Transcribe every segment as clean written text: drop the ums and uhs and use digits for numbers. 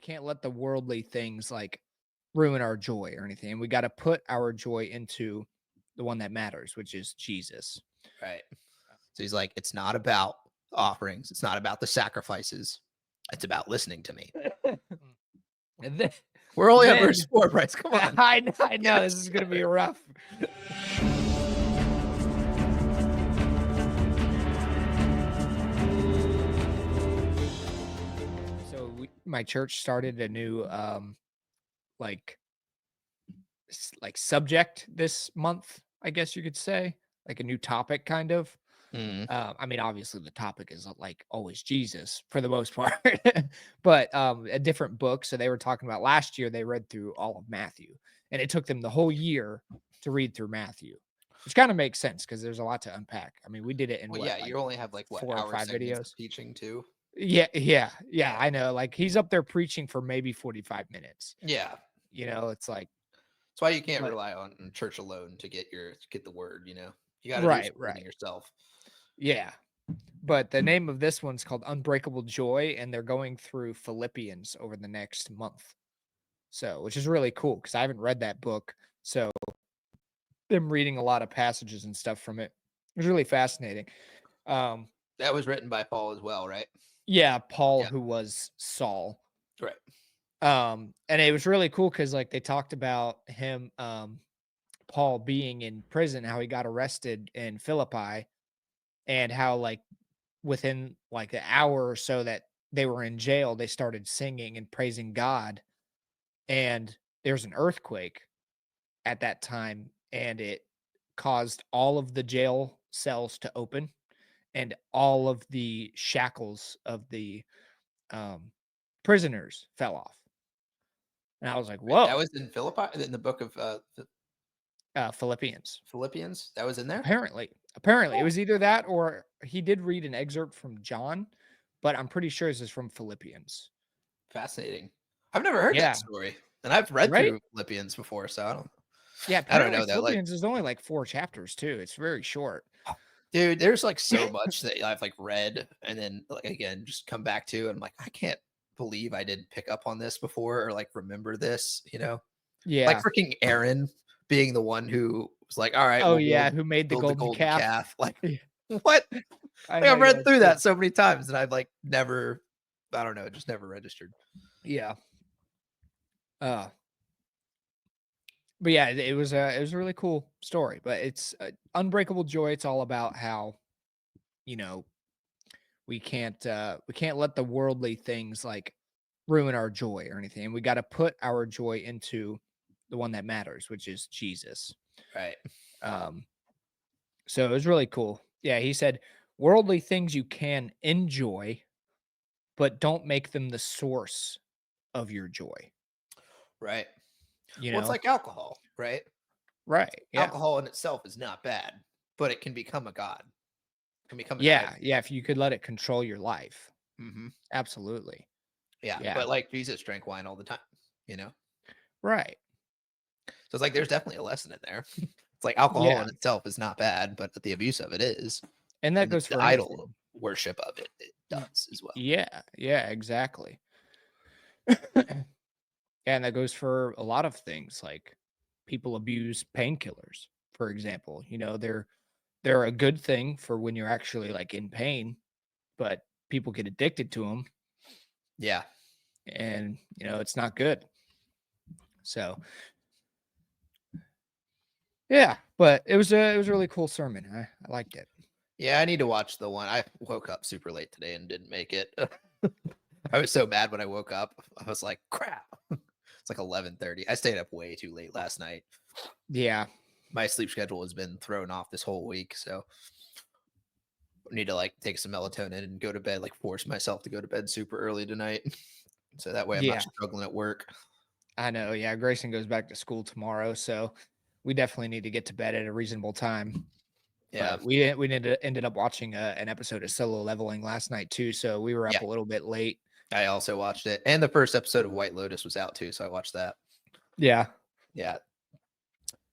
can't let the worldly things like ruin our joy or anything. And we got to put our joy into the one that matters, which is Jesus. Right. So he's like, it's not about offerings. It's not about the sacrifices. It's about listening to me. And then, We're only on verse 4, Bryce. Come on. I know this is going to be rough. So my church started a new like subject this month, I guess you could say, like a new topic kind of. I mean, obviously the topic is like always Jesus for the most part, but a different book. So they were talking about last year, they read through all of Matthew, and it took them the whole year to read through Matthew, which kind of makes sense because there's a lot to unpack. I mean, we did it in You only have like 4 or 5 videos teaching too. Yeah. I know. Like he's up there preaching for maybe 45 minutes. Yeah. It's like that's why you can't rely on church alone to get the word. You got to do something yourself. Yeah. But the name of this one's called Unbreakable Joy, and they're going through Philippians over the next month. So, which is really cool because I haven't read that book. So, them reading a lot of passages and stuff from it was really fascinating. That was written by Paul as well, right? Yeah, Paul, who was Saul. Right. And it was really cool because like they talked about him, Paul being in prison, how he got arrested in Philippi, and how like within like an hour or so that they were in jail, they started singing and praising God. And there's an earthquake at that time, and it caused all of the jail cells to open and all of the shackles of the prisoners fell off. And I was like, whoa. That was in Philippi, in the book of Philippians. Philippians. That was in there? Apparently. It was either that or he did read an excerpt from John, but I'm pretty sure this is from Philippians. Fascinating. I've never heard that story. And I've read through Philippians before, so I don't know that. Philippians is only like 4 chapters too. It's very short. Dude, there's like so much that I've like read and then like again just come back to, and I'm like, I can't believe I didn't pick up on this before or like remember this, Yeah. Like freaking Aaron being the one who was like, all right, who made the golden calf. Like, what? I've read through that so many times and I've like never, I don't know, just never registered. Yeah. But yeah, it was a really cool story, but it's Unbreakable Joy. It's all about how, we can't let the worldly things like ruin our joy or anything. And we got to put our joy into the one that matters, which is Jesus. Right. So it was really cool. Yeah. He said, worldly things you can enjoy, but don't make them the source of your joy. Right. Well, it's like alcohol, right? Right. Yeah. Alcohol in itself is not bad, but it can become a god. It can become yeah. If you could let it control your life. Mm-hmm. Absolutely. Yeah. But like Jesus drank wine all the time, Right. So it's like there's definitely a lesson in there. It's like alcohol in itself is not bad, but the abuse of it is. And that goes for the idol worship of it does as well. Yeah, exactly. And that goes for a lot of things, like people abuse painkillers, for example. They're a good thing for when you're actually like in pain, but people get addicted to them. Yeah. And it's not good. So yeah, but it was a really cool sermon. I liked it. Yeah, I need to watch the one. I woke up super late today and didn't make it. I was so mad when I woke up. I was like, crap. It's like 11:30. I stayed up way too late last night. Yeah. My sleep schedule has been thrown off this whole week, so I need to like take some melatonin and go to bed, like force myself to go to bed super early tonight. So that way I'm not struggling at work. I know. Yeah. Grayson goes back to school tomorrow, so we definitely need to get to bed at a reasonable time. Yeah. But we ended up watching an episode of Solo Leveling last night too, so we were up a little bit late. I also watched it, and the first episode of White Lotus was out too, so I watched that. Yeah.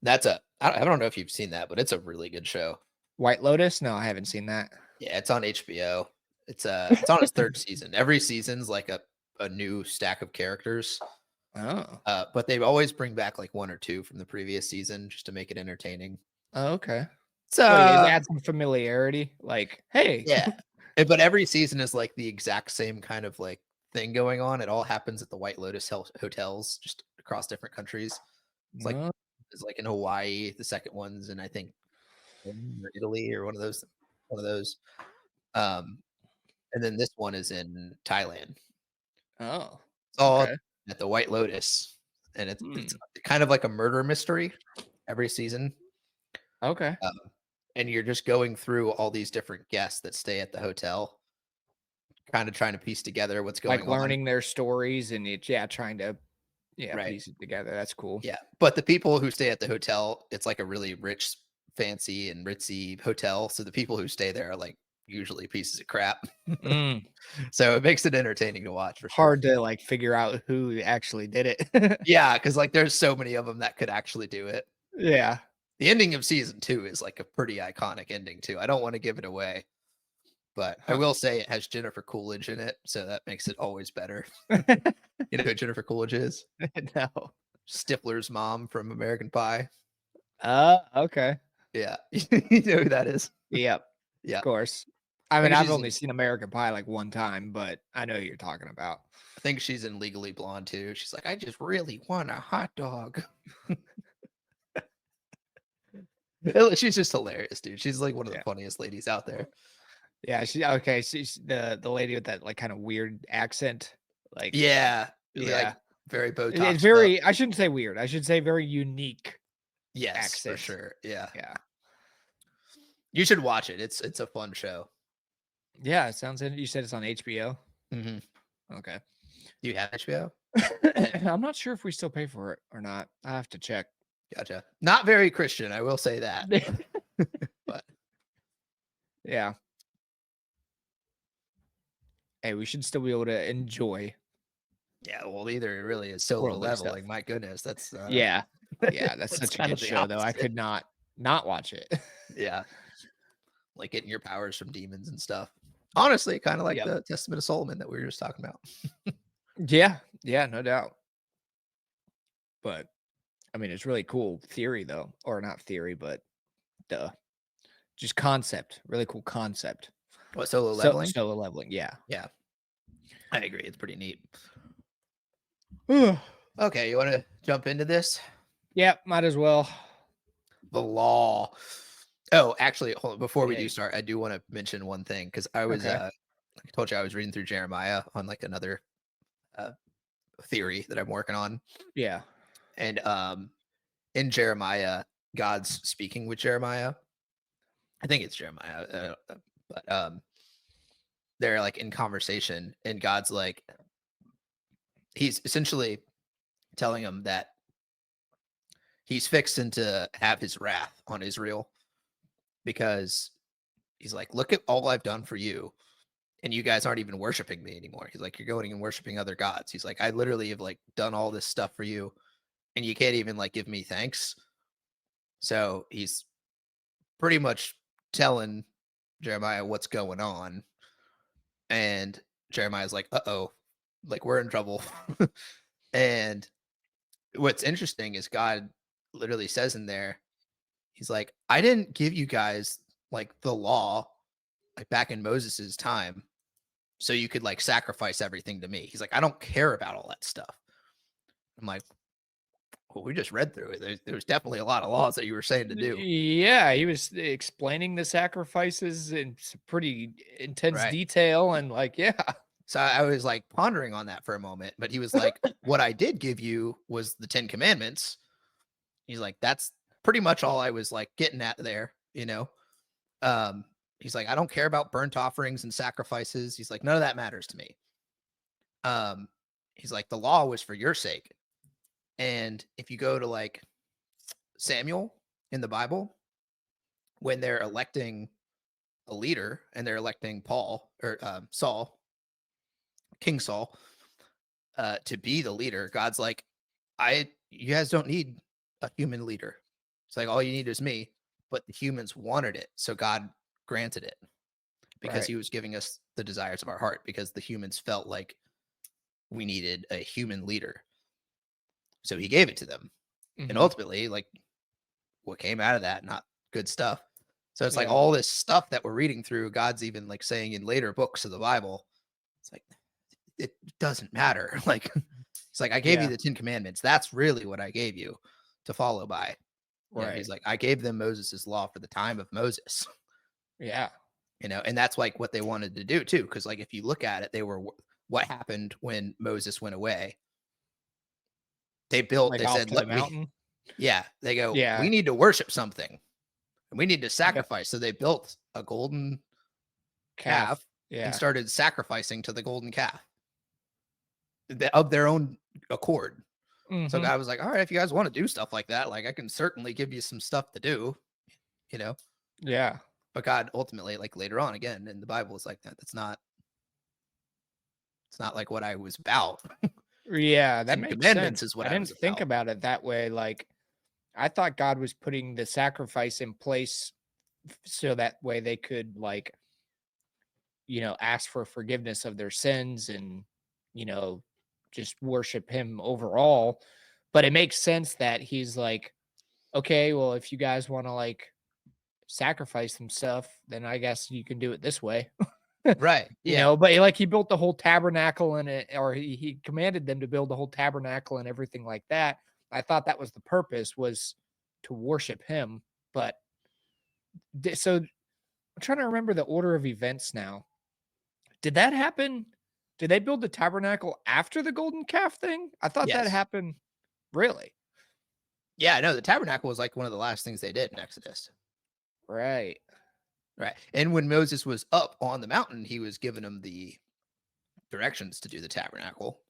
That's I don't know if you've seen that, but it's a really good show. White Lotus? No, I haven't seen that. Yeah, it's on HBO. It's on its 3rd season. Every season's like a a new stack of characters. Oh. But they always bring back like one or two from the previous season just to make it entertaining. Oh, okay. It's Well, yeah, add some familiarity. Like, hey. yeah. But every season is like the exact same kind of like thing going on. It all happens at the White Lotus hotels, just across different countries. It's like No. it's like in Hawaii. The second one's in I think or Italy or one of those. Um, and then this one is in Thailand. Oh. It's all Okay. at the White Lotus, and it's Hmm. kind of like a murder mystery every season. Okay. And you're just going through all these different guests that stay at the hotel, kind of trying to piece together what's Like going on. learning their stories and it, yeah, trying to Right. piece it together. That's cool. Yeah. But the people who stay at the hotel, it's like a really rich, fancy, and ritzy hotel. So the people who stay there are like usually pieces of crap. Mm. So it makes it entertaining to watch for sure. Hard to like figure out who actually did it. Yeah, because like there's so many of them that could actually do it. Yeah. The ending of season 2 is like a pretty iconic ending too. I don't want to give it away, but I Huh. will say it has Jennifer Coolidge in it, so that makes it always better. You know who Jennifer Coolidge is? No. Stifler's mom from American Pie. Okay. Yeah. You know who that is? Yep. Of Yeah. course. I I mean, think I've she's only in seen American Pie like one time, but I know who you're talking about. I think she's in Legally Blonde too. She's like, "I just really want a hot dog." She's just hilarious, dude. She's like one of the Yeah. funniest ladies out there. Yeah, okay, she's the lady with that, like, kinda weird accent, like Yeah. Like yeah. very It's Botoxed up. very I shouldn't say weird, I should say very unique Yes, for accent. sure. Yeah. Yeah. You should watch it. It's a fun show. Yeah, it sounds you said it's on HBO? Mhm. Okay. Do you have HBO? I'm not sure if we still pay for it or not. I have to check. Gotcha. Not very Christian, I will say that. But Yeah. Hey, we should still be able to enjoy yeah, well, either it really is solo worldly stuff. leveling. My goodness, that's Yeah. Yeah, that's that's such a kind good of the show, though. I opposite. could not watch it. Yeah, like getting your powers from demons and stuff. Honestly, kind of like Yep. the Testament of Solomon that we were just talking about. Yeah. Yeah, no doubt. But, I mean, it's really cool theory, though. Or not theory, but duh. Just concept. Really cool concept. What solo leveling? Solo leveling, yeah. Yeah, I agree. It's pretty neat. Yeah, Okay, you want to jump into this? might as well. The law. Oh, actually, hold on. Before we do Hey. start, I do want to mention one thing because I was, Okay. like I told you, I was reading through Jeremiah on like another uh, theory that I'm working on, Yeah. and in Jeremiah, God's speaking with Jeremiah. I think it's Jeremiah, but they're like in conversation, and God's like, he's essentially telling him that he's fixing to have his wrath on Israel because he's like, look at all I've done for you, and you guys aren't even worshiping me anymore. He's like, you're going and worshiping other gods. He's like, I literally have like done all this stuff for you, and you can't even like give me thanks. So he's pretty much telling Jeremiah what's going on, and Jeremiah's like, "Uh-oh, like we're in trouble." And what's interesting is God literally says in there, he's like, "I didn't give you guys like the law like back in Moses's time so you could like sacrifice everything to me." He's like, "I don't care about all that stuff." I'm like, "Well, we just read through it. There's definitely a lot of laws that you were saying to do." Yeah, he was explaining the sacrifices in some pretty intense Right. detail and like, yeah. So I was like pondering on that for a moment, but he was like, "What I did give you was the 10 commandments." He's like, "That's pretty much all I was like getting at there, you know?" Um, he's like, "I don't care about burnt offerings and sacrifices." He's like, "None of that matters to me." Um, he's like, "The law was for your sake." And if you go to like Samuel in the Bible, when they're electing a leader and they're electing Paul or Saul, King Saul, to be the leader, God's like, you guys don't need a human leader. It's like all you need is me. But the humans wanted it, so God granted it because Right. He was giving us the desires of our heart. Because the humans felt like we needed a human leader. So he gave it to them. And Mhm. ultimately, like, what came out of that, not good stuff. So it's like Yeah. all this stuff that we're reading through, God's even like saying in later books of the Bible, it's like, it doesn't matter. Like, it's like, I gave you Yeah. the 10 Commandments. That's really what I gave you to follow by. Right. He's like, I gave them Moses's law for the time of Moses, Yeah. and that's like what they wanted to do too. Cause like, if you look at it, what happened when Moses went away? They Like off said, to the let we, mountain. yeah, they go, we Yeah. need to worship something and we need to Yep. sacrifice. So they built a golden Calf. calf and Yeah. started sacrificing to the golden calf of their own accord. So Mhm. God was like, all right, if you guys want to do stuff like that, like I can certainly give you some stuff to do, you know. Yeah. But God ultimately, like later on again in the Bible, is like that. It's not like what I was about. Yeah, that 10 makes sense. Commandments is what I I was didn't think about. about it that way, like, I thought God was putting the sacrifice in place so that way they could, like, ask for forgiveness of their sins and, you know, just worship him overall. But it makes sense that he's like, okay, well, if you guys want to like sacrifice some stuff, then I guess you can do it this way. Right. Yeah. But like he built the whole tabernacle and it, or he commanded them to build the whole tabernacle and everything like that. I thought that was the purpose was to worship him. But so I'm trying to remember the order of events now. Did that happen? Did they build the tabernacle after the golden calf thing? I thought that Yes. happened. Really? Yeah. No, the tabernacle was like one of the last things they did in Exodus. Right. Right. And when Moses was up on the mountain, he was giving them the directions to do the tabernacle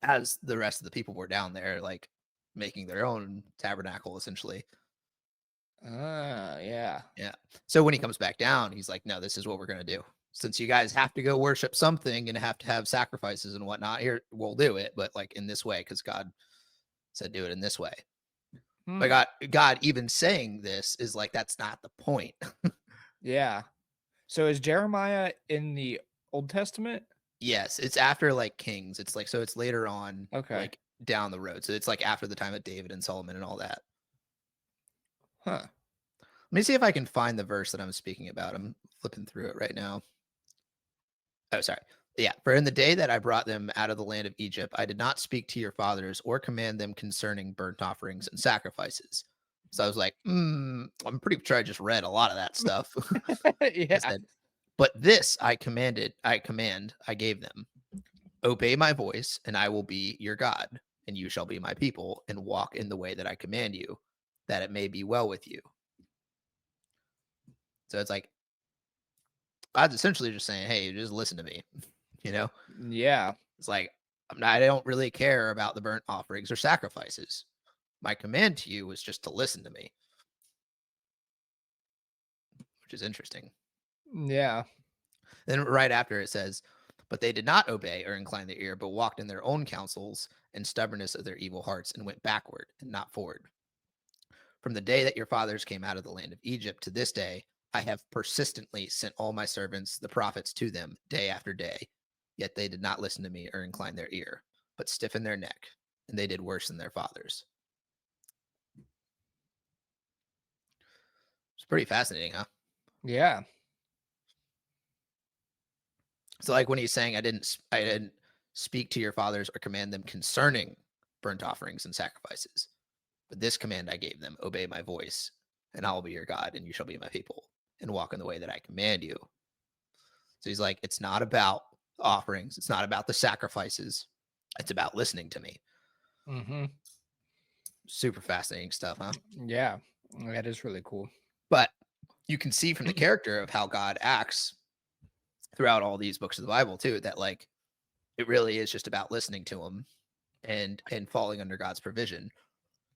as the rest of the people were down there, like making their own tabernacle essentially. Ah, yeah. Yeah. So when he comes back down, he's like, no, this is what we're going to do. Since you guys have to go worship something and have to have sacrifices and whatnot, here we'll do it, but like in this way, because God said do it in this way. But Hmm. God even saying this is like that's not the point. Yeah. So is Jeremiah in the Old Testament? Yes, it's after like Kings. It's like so it's later on, Okay. like down the road. So it's like after the time of David and Solomon and all that. Huh. Let me see if I can find the verse that I'm speaking about. I'm flipping through it right now. Oh, sorry. Yeah. For in the day that I brought them out of the land of Egypt, I did not speak to your fathers or command them concerning burnt offerings and sacrifices. So I was like, I'm pretty sure I just read a lot of that stuff. I Yeah. said, but this I gave them. Obey my voice, and I will be your God, and you shall be my people, and walk in the way that I command you, that it may be well with you. So it's like God's essentially just saying, hey, just listen to me. You know, Yeah. it's like I don't really care about the burnt offerings or sacrifices. My command to you is just to listen to me, which is interesting. Yeah. Then right after it says, but they did not obey or incline their ear, but walked in their own counsels and stubbornness of their evil hearts and went backward and not forward. From the day that your fathers came out of the land of Egypt to this day, I have persistently sent all my servants, the prophets, to them day after day. Yet they did not listen to me or incline their ear, but stiffened their neck, and they did worse than their fathers. It's pretty fascinating, huh? Yeah. So, like when he's saying, I didn't speak to your fathers or command them concerning burnt offerings and sacrifices, but this command I gave them: obey my voice, and I will be your God, and you shall be my people, and walk in the way that I command you. So he's like, it's not about offerings. It's not about the sacrifices. It's about listening to me. Mhm. Super fascinating stuff, huh? Yeah. That is really cool. But you can see from the character of how God acts throughout all these books of the Bible too, that like it really is just about listening to him and falling under God's provision.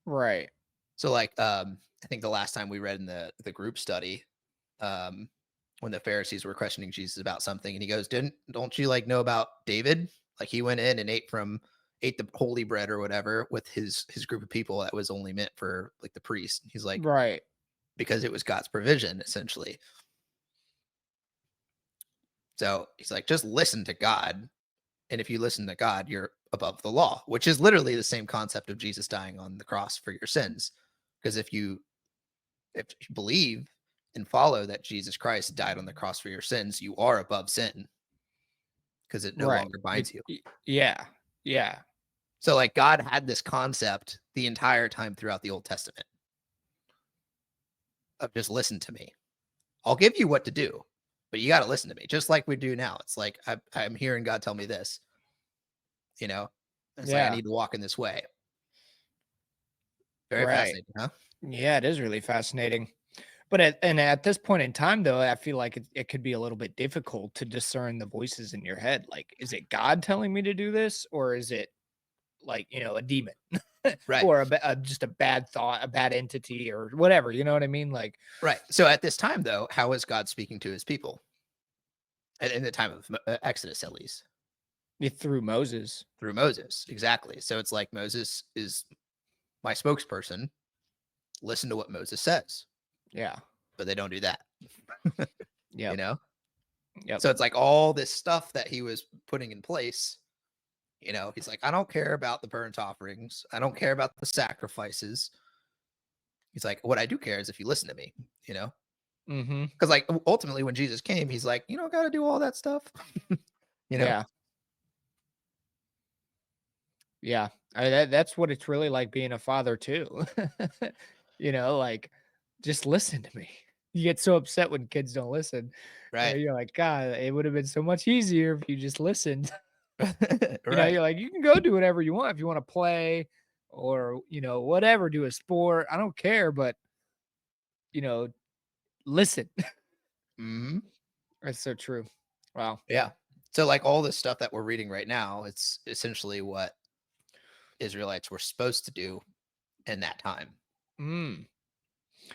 Right. So like I think the last time we read in the group study, um, when the Pharisees were questioning Jesus about something, and he goes, don't you like know about David? Like he went in and ate the holy bread or whatever with his group of people that was only meant for like the priest. He's like, Right. because it was God's provision, essentially. So he's like, just listen to God And if you listen to God, you're above the law, which is literally the same concept of Jesus dying on the cross for your sins. Because if you believe and follow that Jesus Christ died on the cross for your sins, you are above sin because it no Right. longer binds you. Yeah. Yeah. So like God had this concept the entire time throughout the Old Testament of just listen to me. I'll give you what to do, but you got to listen to me, just like we do now. It's like I'm hearing God tell me this, you know. It's like I Yeah. need to walk in this way. Very Right. fascinating, huh? Yeah, it is really fascinating. But at this point in time, though, I feel like it could be a little bit difficult to discern the voices in your head. Like, is it God telling me to do this, or is it like a demon, Right, or just a bad thought, a bad entity, or whatever? You know what I mean? Like right. So at this time, though, how is God speaking to His people? In the time of Exodus, at least through Moses. through Moses, exactly. So it's like Moses is my spokesperson. Listen to what Moses says, Yeah. but they don't do that. you Yep. know. Yep. So it's like all this stuff that he was putting in place. He's like, I don't care about the burnt offerings. I don't care about the sacrifices. He's like, what I do care is if you listen to me, you know? Mm-hmm. Because like ultimately when Jesus came, he's like, you don't gotta do all that stuff. you know? Yeah. Yeah. That's what it's really like being a father too. Like just listen to me. You get so upset when kids don't listen. Right. You're like, God, it would have been so much easier if you just listened. right. You're like, you can go do whatever you want if you want to play or, whatever, do a sport. I don't care, but you know, listen. hmm That's so true. Wow. Yeah. So like all this stuff that we're reading right now, it's essentially what Israelites were supposed to do in that time. Mm.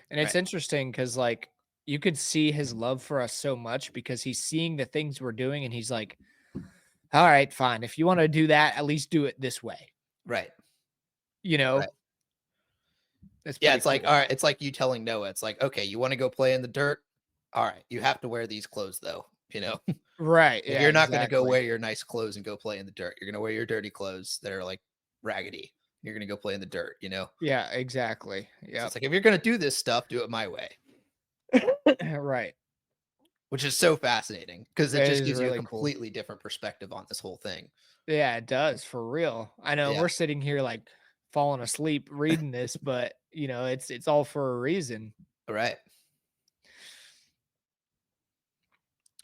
And it's Right. interesting because like you could see his love for us so much because he's seeing the things we're doing and he's like, all right, fine. If you want to do that, at least do it this way. Right. You know, Right. that's Yeah, pretty it's like, cool. all right, it's like you telling Noah, it's like, okay, you want to go play in the dirt? All right, you have to wear these clothes though, you know. Right. Like Yeah, you're not going to go exactly. wear your nice clothes and go play in the dirt. You're going to wear your dirty clothes that are like raggedy. You're going to go play in the dirt, you know. Yeah, exactly. So Yep. it's like if you're going to do this stuff, do it my way, right. which is so fascinating because it It just is gives you a really cool. completely different perspective on this whole thing. Yeah, it does for real. I know Yeah, we're sitting here like falling asleep reading this, but it's all for a reason. right.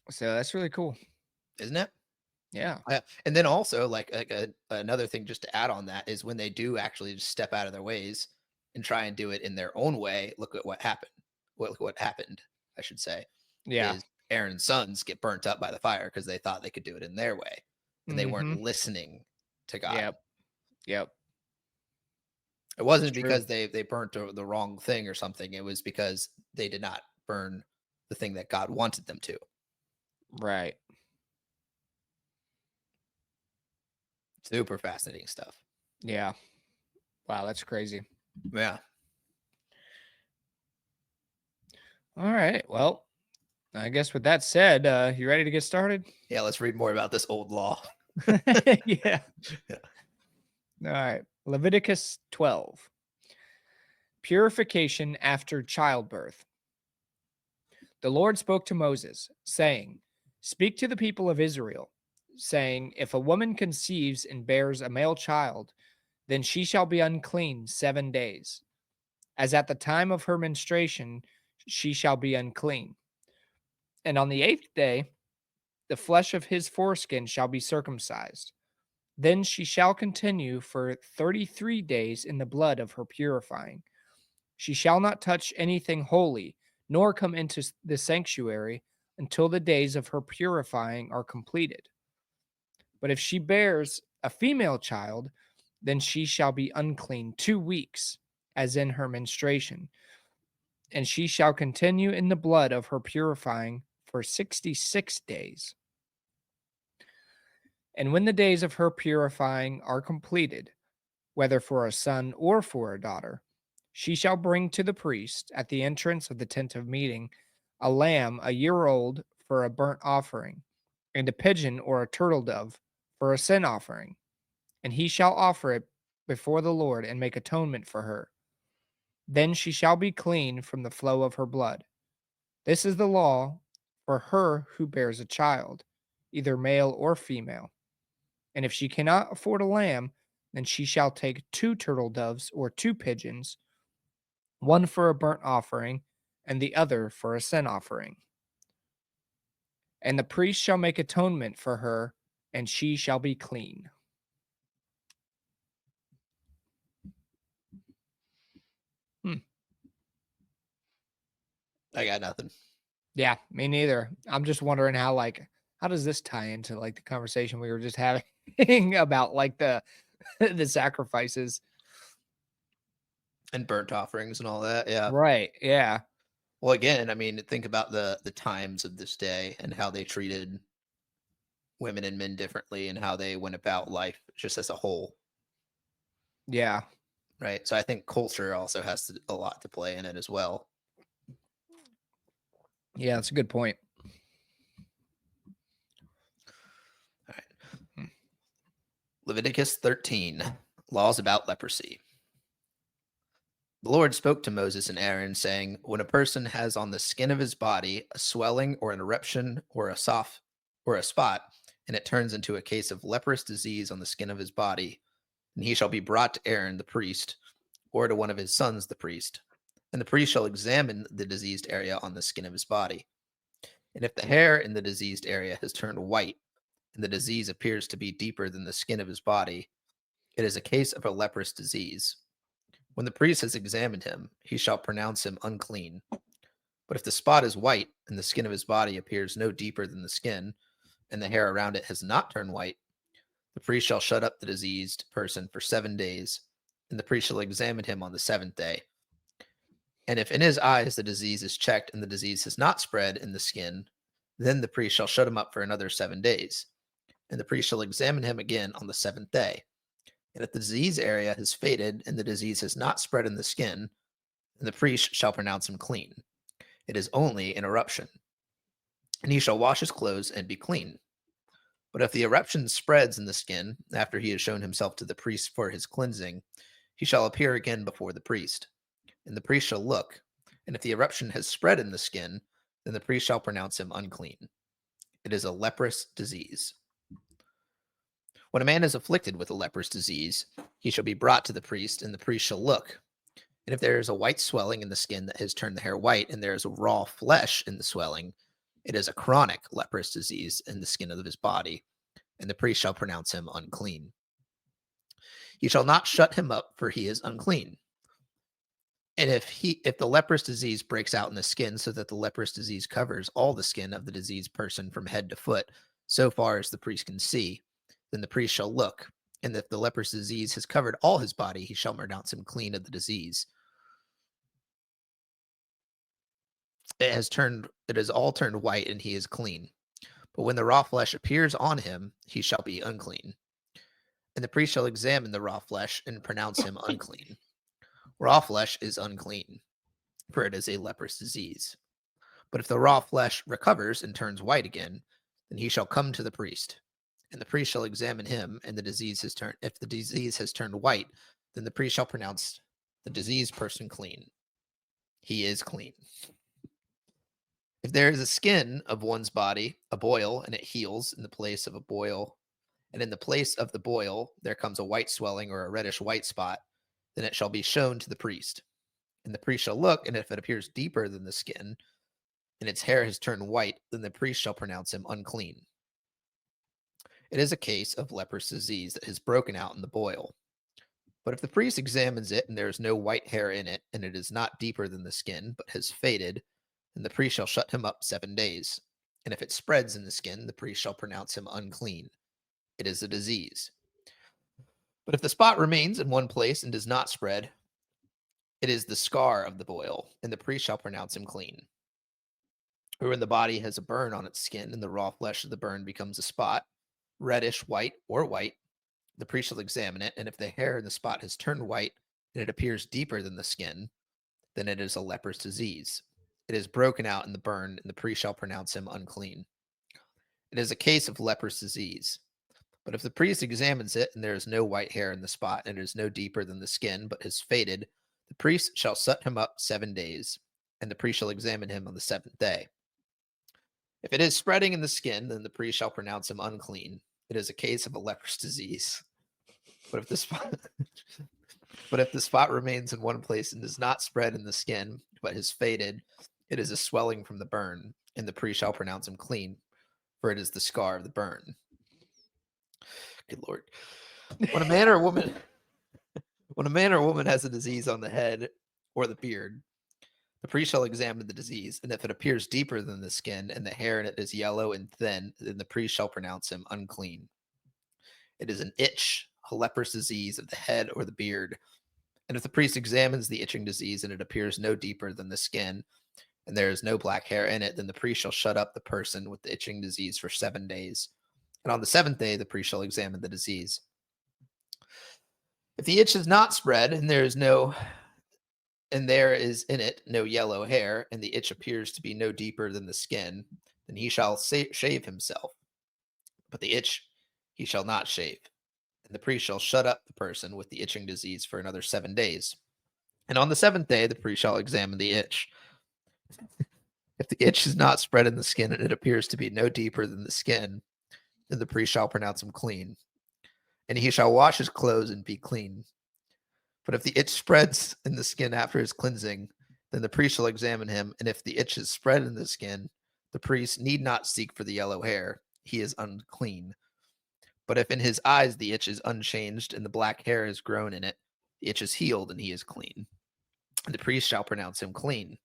So that's really cool. Isn't it? Yeah. And then also like another thing just to add on that is when they do actually just step out of their ways and try and do it in their own way, look at what happened. What happened, I should say, Yeah. is Aaron's sons get burnt up by the fire because they thought they could do it in their way and they weren't Mhm. listening to God. Yep. Yep. It It's wasn't true. because they burnt the wrong thing or something. It was because they did not burn the thing that God wanted them to. Right. Super fascinating stuff. Yeah. Wow, that's crazy. Yeah. All right. Well, I guess with that said, you ready to get started? Yeah, let's read more about this old law. yeah. Yeah. All right. Leviticus 12. Purification after childbirth. The Lord spoke to Moses, saying, Speak to the people of Israel, saying, If a woman conceives and bears a male child, then she shall be unclean 7 days. As at the time of her menstruation, she shall be unclean. And on the 8th day, the flesh of his foreskin shall be circumcised. Then she shall continue for 33 days in the blood of her purifying. She shall not touch anything holy, nor come into the sanctuary until the days of her purifying are completed. But if she bears a female child, then she shall be unclean 2 weeks, as in her menstruation, and she shall continue in the blood of her purifying for 66 days. And when the days of her purifying are completed, whether for a son or for a daughter, she shall bring to the priest at the entrance of the tent of meeting a lamb a year old for a burnt offering, and a pigeon or a turtle dove for a sin offering, and he shall offer it before the Lord and make atonement for her. Then she shall be clean from the flow of her blood. This is the law for her who bears a child, either male or female. And if she cannot afford a lamb, then she shall take 2 turtle doves or 2 pigeons, one for a burnt offering and the other for a sin offering. And the priest shall make atonement for her, and she shall be clean. Hmm. I got nothing. Yeah, me neither. I'm just wondering how does this tie into like the conversation we were just having about like the the sacrifices? And burnt offerings and all that. Yeah. Right. Yeah. Well, again, I mean, think about the times of this day and how they treated women and men differently and how they went about life just as a whole, Yeah. right? So I think culture also has a lot to play in it as well. Yeah, that's a good point. All right. Hmm. Leviticus 13, laws about leprosy. The Lord spoke to Moses and Aaron, saying, when a person has on the skin of his body a swelling or an eruption or a spot, and it turns into a case of leprous disease on the skin of his body, then he shall be brought to Aaron the priest, or to one of his sons the priest. And the priest shall examine the diseased area on the skin of his body. And if the hair in the diseased area has turned white, and the disease appears to be deeper than the skin of his body, it is a case of a leprous disease. When the priest has examined him, he shall pronounce him unclean. But if the spot is white, and the skin of his body appears no deeper than the skin, and the hair around it has not turned white, the priest shall shut up the diseased person for 7 days, and the priest shall examine him on the seventh day. And if in his eyes the disease is checked and the disease has not spread in the skin, then the priest shall shut him up for another 7 days. And the priest shall examine him again on the seventh day. And if the disease area has faded and the disease has not spread in the skin, then the priest shall pronounce him clean. It is only an eruption. And he shall wash his clothes and be clean. But if the eruption spreads in the skin after he has shown himself to the priest for his cleansing, he shall appear again before the priest. And the priest shall look, and if the eruption has spread in the skin, then the priest shall pronounce him unclean. It is a leprous disease. When a man is afflicted with a leprous disease, he shall be brought to the priest, and the priest shall look. And if there is a white swelling in the skin that has turned the hair white, and there is raw flesh in the swelling, it is a chronic leprous disease in the skin of his body, and the priest shall pronounce him unclean. He shall not shut him up, for he is unclean. And if the leprous disease breaks out in the skin so that the leprous disease covers all the skin of the diseased person from head to foot, so far as the priest can see, then the priest shall look. And if the leprous disease has covered all his body, he shall pronounce him clean of the disease. It has all turned white, and he is clean. But when the raw flesh appears on him, he shall be unclean. And the priest shall examine the raw flesh and pronounce him unclean. Raw flesh is unclean, for it is a leprous disease. But if the raw flesh recovers and turns white again, then he shall come to the priest. And the priest shall examine him, and if the disease has turned white, then the priest shall pronounce the diseased person clean. He is clean. If there is a skin of one's body, a boil, and it heals in the place of a boil, and in the place of the boil there comes a white swelling or a reddish white spot, then it shall be shown to the priest. And the priest shall look, and if it appears deeper than the skin, and its hair has turned white, then the priest shall pronounce him unclean. It is a case of leprous disease that has broken out in the boil. But if the priest examines it, and there is no white hair in it, and it is not deeper than the skin, but has faded, then the priest shall shut him up 7 days. And if it spreads in the skin, the priest shall pronounce him unclean. It is a disease. But if the spot remains in one place and does not spread, it is the scar of the boil, and the priest shall pronounce him clean. Or when the body has a burn on its skin, and the raw flesh of the burn becomes a spot, reddish, white, or white, the priest shall examine it, and if the hair in the spot has turned white, and it appears deeper than the skin, then it is a leprous disease. It is broken out in the burn, and the priest shall pronounce him unclean. It is a case of leprous disease. But if the priest examines it, and there is no white hair in the spot, and it is no deeper than the skin, but has faded, the priest shall shut him up 7 days, and the priest shall examine him on the seventh day. If it is spreading in the skin, then the priest shall pronounce him unclean. It is a case of a leprous disease. But if the spot but if the spot remains in one place and does not spread in the skin, but has faded, it is a swelling from the burn, and the priest shall pronounce him clean, for it is the scar of the burn. Good Lord. When a man or a woman has a disease on the head or the beard, the priest shall examine the disease, and if it appears deeper than the skin, and the hair in it is yellow and thin, then the priest shall pronounce him unclean. It is an itch, a leprous disease of the head or the beard. And if the priest examines the itching disease, and it appears no deeper than the skin, and there is no black hair in it, then the priest shall shut up the person with the itching disease for 7 days. And on the seventh day, the priest shall examine the disease. If the itch is not spread, and there is in it no yellow hair, and the itch appears to be no deeper than the skin, then he shall shave himself. But the itch he shall not shave. And the priest shall shut up the person with the itching disease for another 7 days. And on the seventh day, the priest shall examine the itch. If the itch is not spread in the skin, and it appears to be no deeper than the skin, then the priest shall pronounce him clean. And he shall wash his clothes and be clean. But if the itch spreads in the skin after his cleansing, then the priest shall examine him, and if the itch is spread in the skin, the priest need not seek for the yellow hair. He is unclean. But if in his eyes the itch is unchanged, and the black hair is grown in it, the itch is healed, and he is clean. And the priest shall pronounce him clean.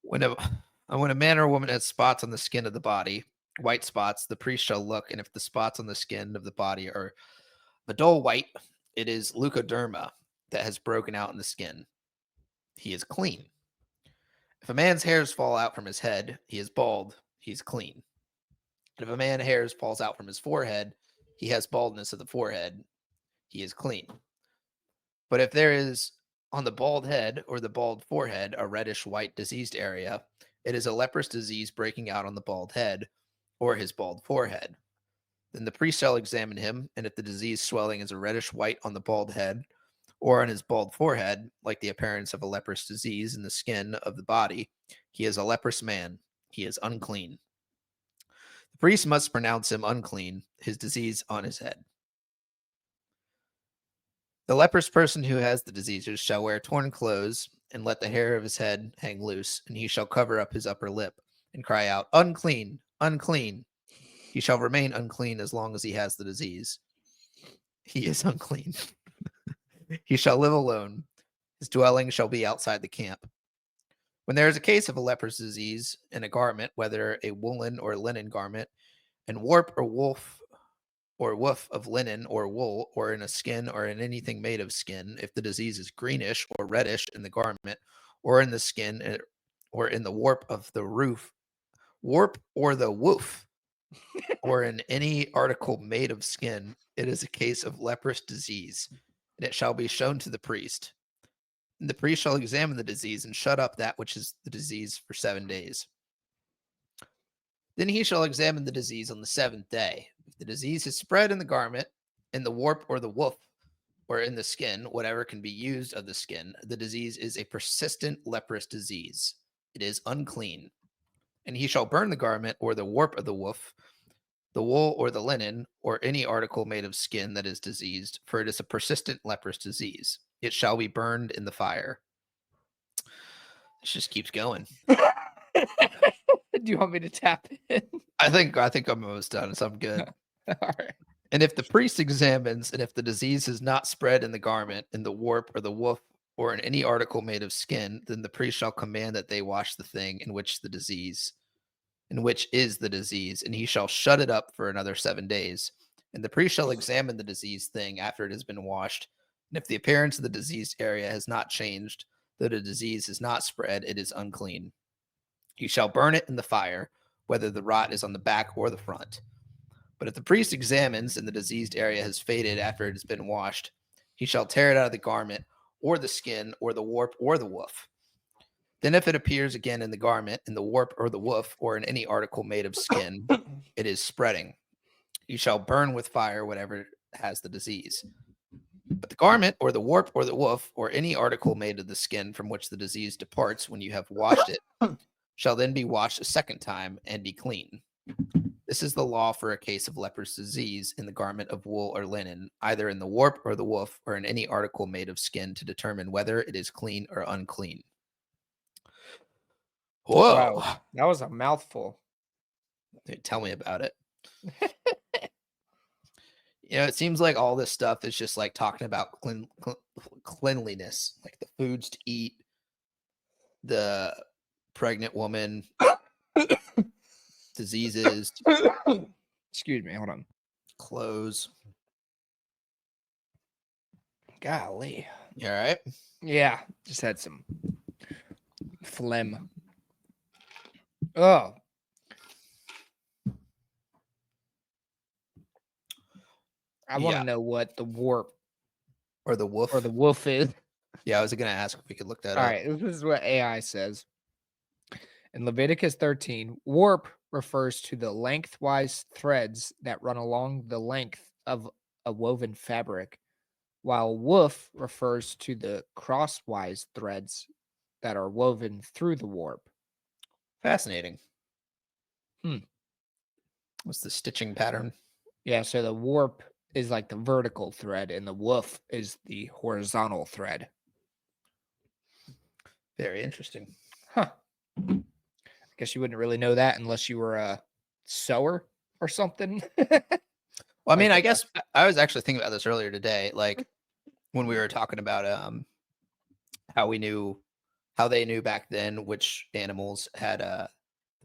When a man or woman has spots on the skin of the body, white spots, the priest shall look, and if the spots on the skin of the body are a dull white, it is leukoderma that has broken out in the skin. He is clean. If a man's hairs fall out from his head, he is bald. He is clean. And if a man's hairs falls out from his forehead, he has baldness of the forehead. He is clean. But if there is on the bald head or the bald forehead a reddish white diseased area, it is a leprous disease breaking out on the bald head or his bald forehead. Then the priest shall examine him, and if the disease swelling is a reddish white on the bald head or on his bald forehead, like the appearance of a leprous disease in the skin of the body, he is a leprous man. He is unclean. The priest must pronounce him unclean, his disease on his head. The leprous person who has the diseases shall wear torn clothes and let the hair of his head hang loose, and he shall cover up his upper lip and cry out, "Unclean, unclean." He shall remain unclean as long as he has the disease. He is unclean. He shall live alone. His dwelling shall be outside the camp. When there is a case of a leprous disease in a garment, whether a woolen or linen garment, and warp or woof of linen or wool, or in a skin or in anything made of skin, if the disease is greenish or reddish in the garment, or in the skin, or in the warp of the warp or the woof, or in any article made of skin, it is a case of leprous disease, and it shall be shown to the priest. And the priest shall examine the disease and shut up that which is the disease for 7 days. Then he shall examine the disease on the seventh day. If the disease is spread in the garment, in the warp or the woof, or in the skin, whatever can be used of the skin, the disease is a persistent leprous disease. It is unclean. And he shall burn the garment or the warp of the woof, the wool or the linen, or any article made of skin that is diseased, for it is a persistent leprous disease. It shall be burned in the fire. This just keeps going. Do you want me to tap in? I think I'm almost done, so I'm good. All right. And if the priest examines, and if the disease is not spread in the garment, in the warp or the woof, or in any article made of skin, then the priest shall command that they wash the thing in which is the disease, and he shall shut it up for another 7 days. And the priest shall examine the diseased thing after it has been washed. And if the appearance of the diseased area has not changed, though the disease is not spread, it is unclean. You shall burn it in the fire, whether the rot is on the back or the front. But if the priest examines and the diseased area has faded after it has been washed, he shall tear it out of the garment, or the skin, or the warp, or the woof. Then if it appears again in the garment, in the warp or the woof, or in any article made of skin, it is spreading. You shall burn with fire whatever has the disease. But the garment, or the warp, or the woof, or any article made of the skin from which the disease departs when you have washed it, shall then be washed a second time and be clean. This is the law for a case of leprous disease in the garment of wool or linen, either in the warp or the woof, or in any article made of skin, to determine whether it is clean or unclean. Whoa. Wow, that was a mouthful. Dude, tell me about it. It seems like all this stuff is just like talking about cleanliness, like the foods to eat, the pregnant woman, diseases, Excuse me, hold on. clothes. Golly. You all right? Yeah, just had some phlegm. Oh, I want to Yeah. know what the warp Or the or the woof. wolf is. Yeah, I was going to ask if we could look that All up. right, this is what AI says. In Leviticus 13, warp refers to the lengthwise threads that run along the length of a woven fabric, while woof refers to the crosswise threads that are woven through the warp. Fascinating. Hmm. What's the stitching pattern? Yeah, so the warp is like the vertical thread, and the woof is the horizontal thread. Very interesting. Huh. I guess you wouldn't really know that unless you were a sewer or something. Well, I mean, Like, I guess I was actually thinking about this earlier today, like when we were talking about how they knew back then which animals had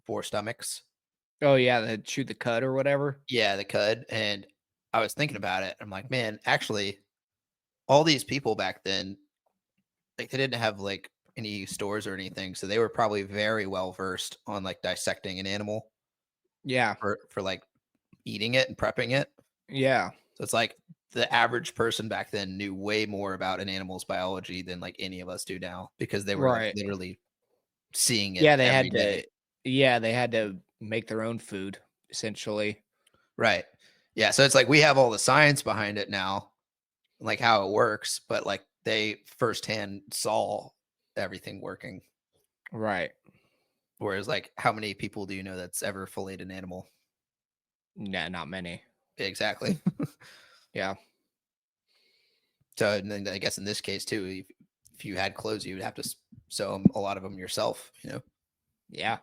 4 stomachs. oh yeah, the chew the cud or whatever. Yeah, they could. And I was thinking about it. I'm like, man, actually, all these people back then, like they didn't have like any stores or anything, so they were probably very well versed on like dissecting an animal Yeah, for like eating it and prepping it. yeah, So it's like the average person back then knew way more about an animal's biology than like any of us do now because they were like right. literally seeing it Yeah, they every had day. to. Yeah, they had to make their own food essentially. Right. Yeah. So it's like we have all the science behind it now, like how it works, but like they firsthand saw everything working. Right. Whereas, like, how many people do you know that's ever filleted an animal? Nah, not many. Exactly. Yeah. So, and then I guess in this case too, if you had clothes, you would have to sew a lot of them yourself. Yeah.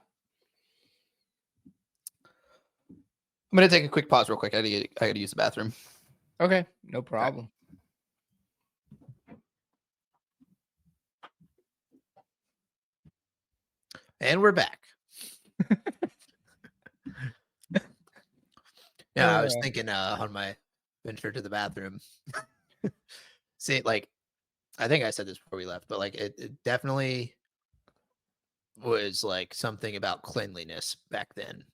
I'm gonna take a quick pause, real quick. I gotta use the bathroom, Okay. No problem. and we're back. Yeah, I was Uh, thinking on my venture to the bathroom. See, like, I think I said this before we left, but like, it definitely was like something about cleanliness back then,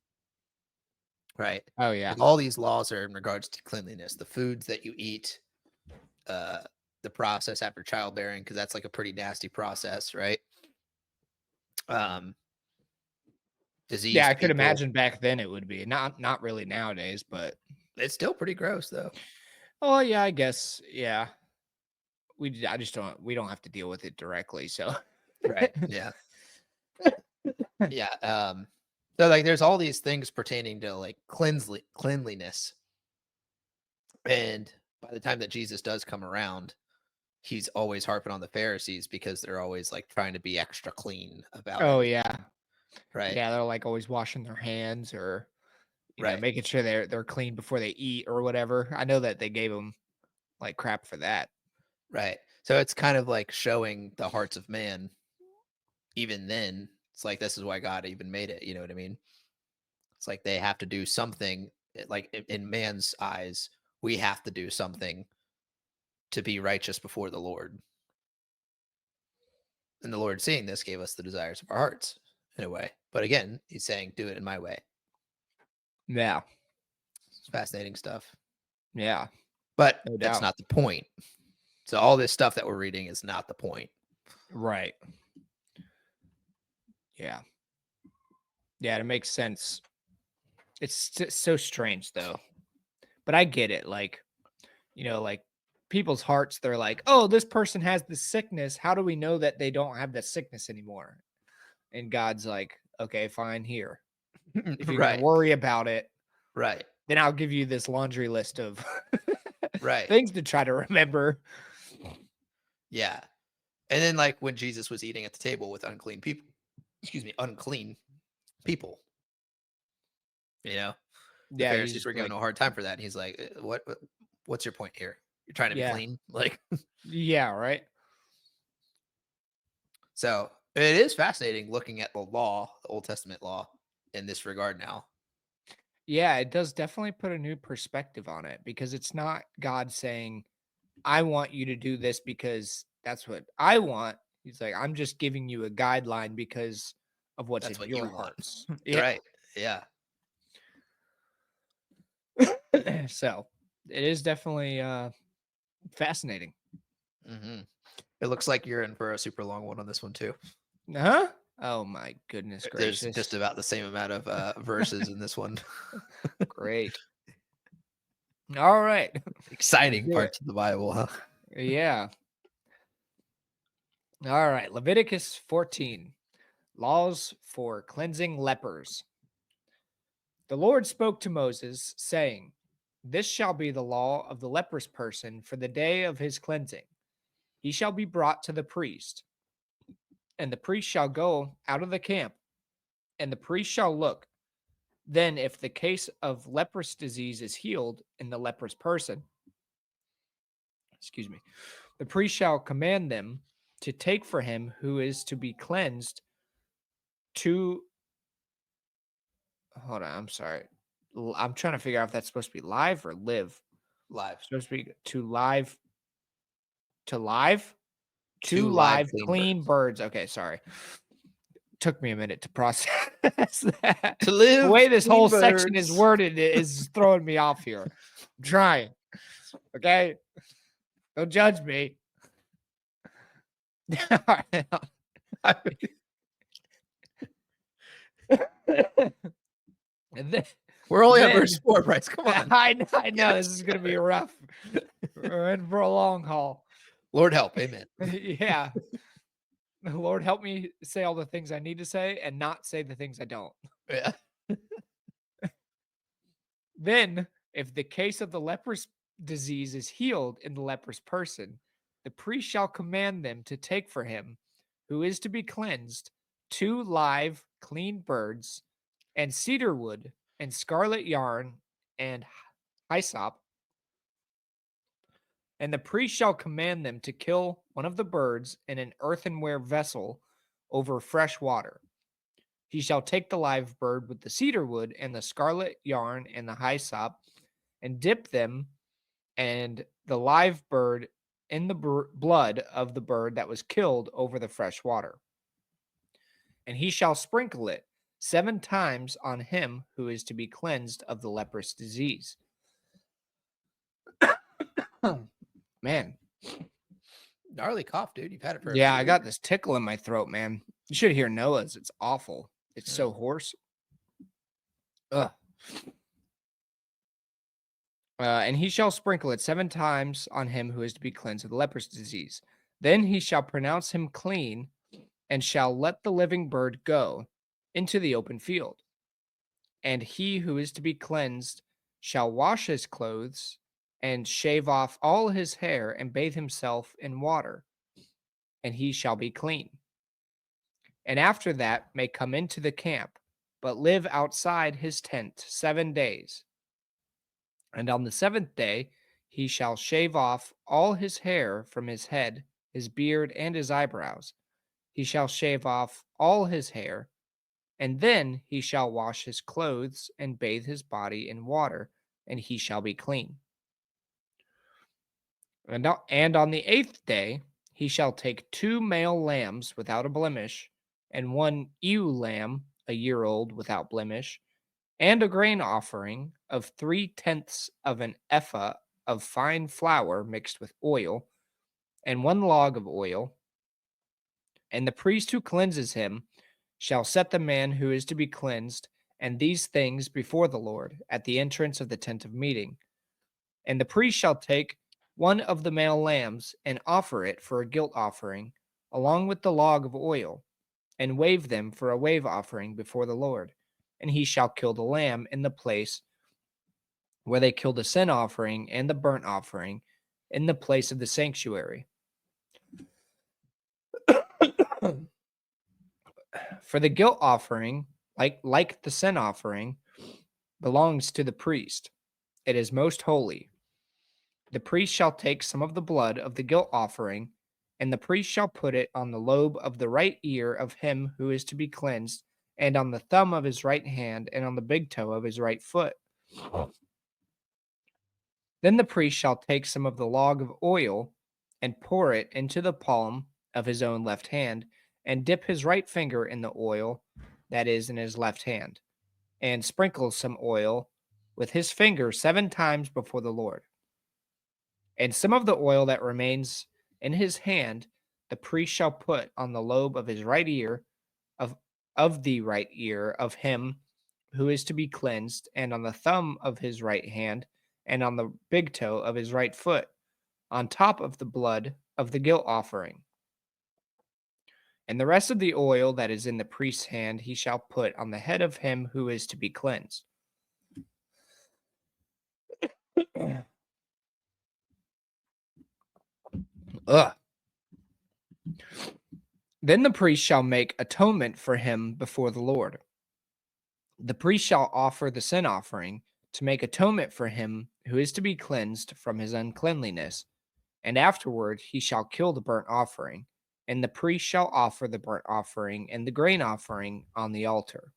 right? oh yeah. Like all these laws are in regards to cleanliness, the foods that you eat, uh, the process after childbearing, because that's like a pretty nasty process, right? Um, Yeah, I diseased could people. imagine back then it would be. Not really nowadays, but It's still pretty gross though. oh yeah, I guess. Yeah. I just we don't have to deal with it directly, so Right. Yeah. Yeah. So like there's all these things pertaining to like cleanliness. And by the time that Jesus does come around, he's always harping on the Pharisees because they're always like trying to be extra clean about oh everything. yeah. Right. Yeah, they're like always washing their hands or Right. making sure they're clean before they eat or whatever. I know that they gave them like crap for that. Right. So it's kind of like showing the hearts of man. Even then, it's like this is why God even made it. You know what I mean? It's like they have to do something. Like in man's eyes, we have to do something to be righteous before the Lord. And the Lord, seeing this, gave us the desires of our hearts in a way. But again, he's saying, do it in my way. Yeah. It's fascinating stuff. Yeah. But No that's doubt. not the point. So all this stuff that we're reading is not the point. Right. Yeah. Yeah, it makes sense. It's so strange though. But I get it. Like, like people's hearts, they're like, oh, this person has this sickness. How do we know that they don't have that sickness anymore? And God's like, okay, fine, here. If you're going to Right. worry about it, Right. then I'll give you this laundry list of Right. things to try to remember. Yeah. And then, like, when Jesus was eating at the table with unclean people, you know, the Yeah, he's Pharisees just were giving like, him a hard time for that. And he's like, what's your point here? You're trying to be yeah, clean?" Like, yeah, right. so it is fascinating looking at the law, the Old Testament law, in this regard now. Yeah, it does definitely put a new perspective on it because it's not God saying, I want you to do this because that's what I want. He's like, I'm just giving you a guideline because of what's That's in what you your want. hearts. Yeah. Right. Yeah. So it is definitely fascinating. Hmm. It looks like you're in for a super long one on this one too. Huh? Oh my goodness There's just gracious. about the same amount of verses in this one. Great. All right. Let's Exciting do it. parts of the Bible, huh? Yeah. All right. Leviticus 14. Laws for cleansing lepers. The Lord spoke to Moses, saying, this shall be the law of the leprous person for the day of his cleansing. He shall be brought to the priest, and the priest shall go out of the camp, and the priest shall look. Then, if the case of leprous disease is healed in the leprous person, excuse me, the priest shall command them to take for him who is to be cleansed to. Hold on, I'm sorry. I'm trying to figure out if that's supposed to be live or live. Live. Supposed to be to live, to live, to Two live live clean clean birds. birds. Okay, sorry. Took me a minute to process that. To The live way this whole clean section is birds. worded is throwing me off here. I'm trying. Okay. Don't judge me. All right. And We're only on verse then 4, Bryce. Come on. I know this is Yes. gonna be rough. We're in for a long haul. Lord help. Amen. Yeah. Lord, help me say all the things I need to say and not say the things I don't. Yeah. Then, if the case of the leprous disease is healed in the leprous person, the priest shall command them to take for him, who is to be cleansed, 2 live, clean birds, and cedar wood, and scarlet yarn, and hyssop. And the priest shall command them to kill one of the birds in an earthenware vessel over fresh water. He shall take the live bird with the cedar wood and the scarlet yarn and the hyssop and dip them and the live bird in the blood of the bird that was killed over the fresh water. And he shall sprinkle it 7 times on him who is to be cleansed of the leprous disease. Man, Gnarly cough, dude. You've had it for a yeah, few I weeks. got this tickle in my throat, man. You should hear Noah's. It's awful. It's Yeah. so hoarse. Ugh. And he shall sprinkle it 7 times on him who is to be cleansed of the leprous disease. Then he shall pronounce him clean and shall let the living bird go into the open field. And he who is to be cleansed shall wash his clothes and shave off all his hair and bathe himself in water, and he shall be clean. And after that may come into the camp, but live outside his tent 7 days. And on the 7th day he shall shave off all his hair from his head, his beard, and his eyebrows. He shall shave off all his hair, and then he shall wash his clothes and bathe his body in water, and he shall be clean. And on the 8th day he shall take 2 male lambs without a blemish, and 1 ewe lamb, a year old, without blemish, and a grain offering of 3/10 of an ephah of fine flour mixed with oil, and 1 log of oil. And the priest who cleanses him shall set the man who is to be cleansed and these things before the Lord at the entrance of the tent of meeting. And the priest shall take one of the male lambs and offer it for a guilt offering, along with the log of oil, and wave them for a wave offering before the Lord. And he shall kill the lamb in the place where they kill the sin offering and the burnt offering, in the place of the sanctuary. For the guilt offering, like the sin offering, belongs to the priest. It is most holy. The priest shall take some of the blood of the guilt offering, and the priest shall put it on the lobe of the right ear of him who is to be cleansed, and on the thumb of his right hand, and on the big toe of his right foot. Then the priest shall take some of the log of oil and pour it into the palm of his own left hand, and dip his right finger in the oil that is in his left hand, and sprinkle some oil with his finger 7 times before the Lord. And some of the oil that remains in his hand the priest shall put on the lobe of his right ear of, of the right ear of him who is to be cleansed, and on the thumb of his right hand, and on the big toe of his right foot, on top of the blood of the guilt offering. And the rest of the oil that is in the priest's hand he shall put on the head of him who is to be cleansed. Ugh. Then the priest shall make atonement for him before the Lord. The priest shall offer the sin offering to make atonement for him who is to be cleansed from his uncleanliness, and afterward he shall kill the burnt offering, and the priest shall offer the burnt offering and the grain offering on the altar.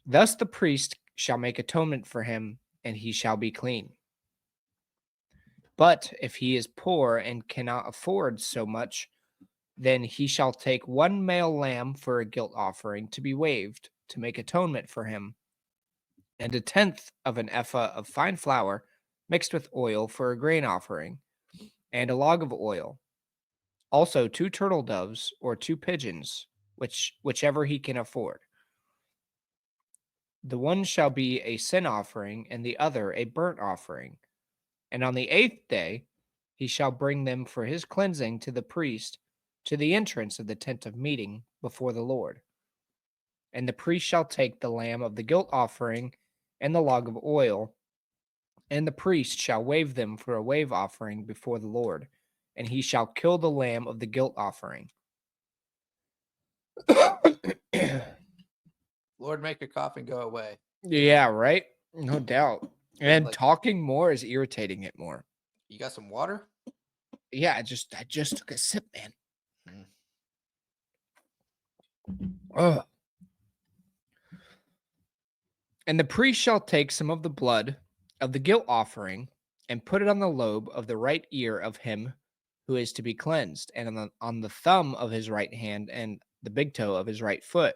Thus the priest shall make atonement for him, and he shall be clean. But if he is poor and cannot afford so much, then he shall take one male lamb for a guilt offering to be waved to make atonement for him, and 1/10 of an ephah of fine flour mixed with oil for a grain offering, and a log of oil. Also 2 turtle doves or 2 pigeons, whichever he can afford. The one shall be a sin offering, and the other a burnt offering. And on the 8th day he shall bring them for his cleansing to the priest, to the entrance of the tent of meeting before the Lord. And the priest shall take the lamb of the guilt offering and the log of oil, and the priest shall wave them for a wave offering before the Lord, and he shall kill the lamb of the guilt offering. Lord, make your coughing go away. Yeah, right? No doubt. And Like, talking more is irritating it more. you got some water? Yeah, I just took a sip, man. Mm. Ugh. And the priest shall take some of the blood of the guilt offering and put it on the lobe of the right ear of him who is to be cleansed, and on the thumb of his right hand and the big toe of his right foot.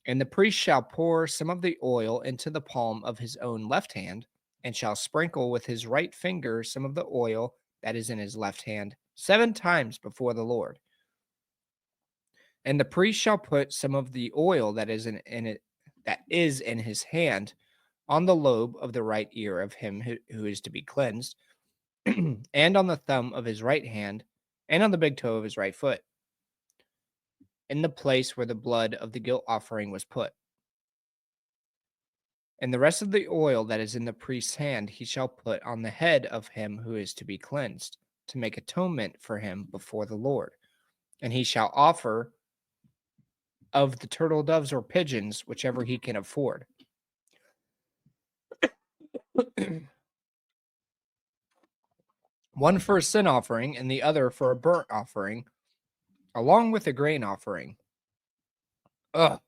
And the priest shall pour some of the oil into the palm of his own left hand, and shall sprinkle with his right finger some of the oil that is in his left hand 7 times before the Lord. And the priest shall put some of the oil that is in his hand on the lobe of the right ear of him who is to be cleansed, and on the thumb of his right hand, and on the big toe of his right foot, in the place where the blood of the guilt offering was put. And the rest of the oil that is in the priest's hand he shall put on the head of him who is to be cleansed, to make atonement for him before the Lord. And he shall offer of the turtle doves or pigeons, whichever he can afford. One for a sin offering, and the other for a burnt offering, along with a grain offering. Ugh.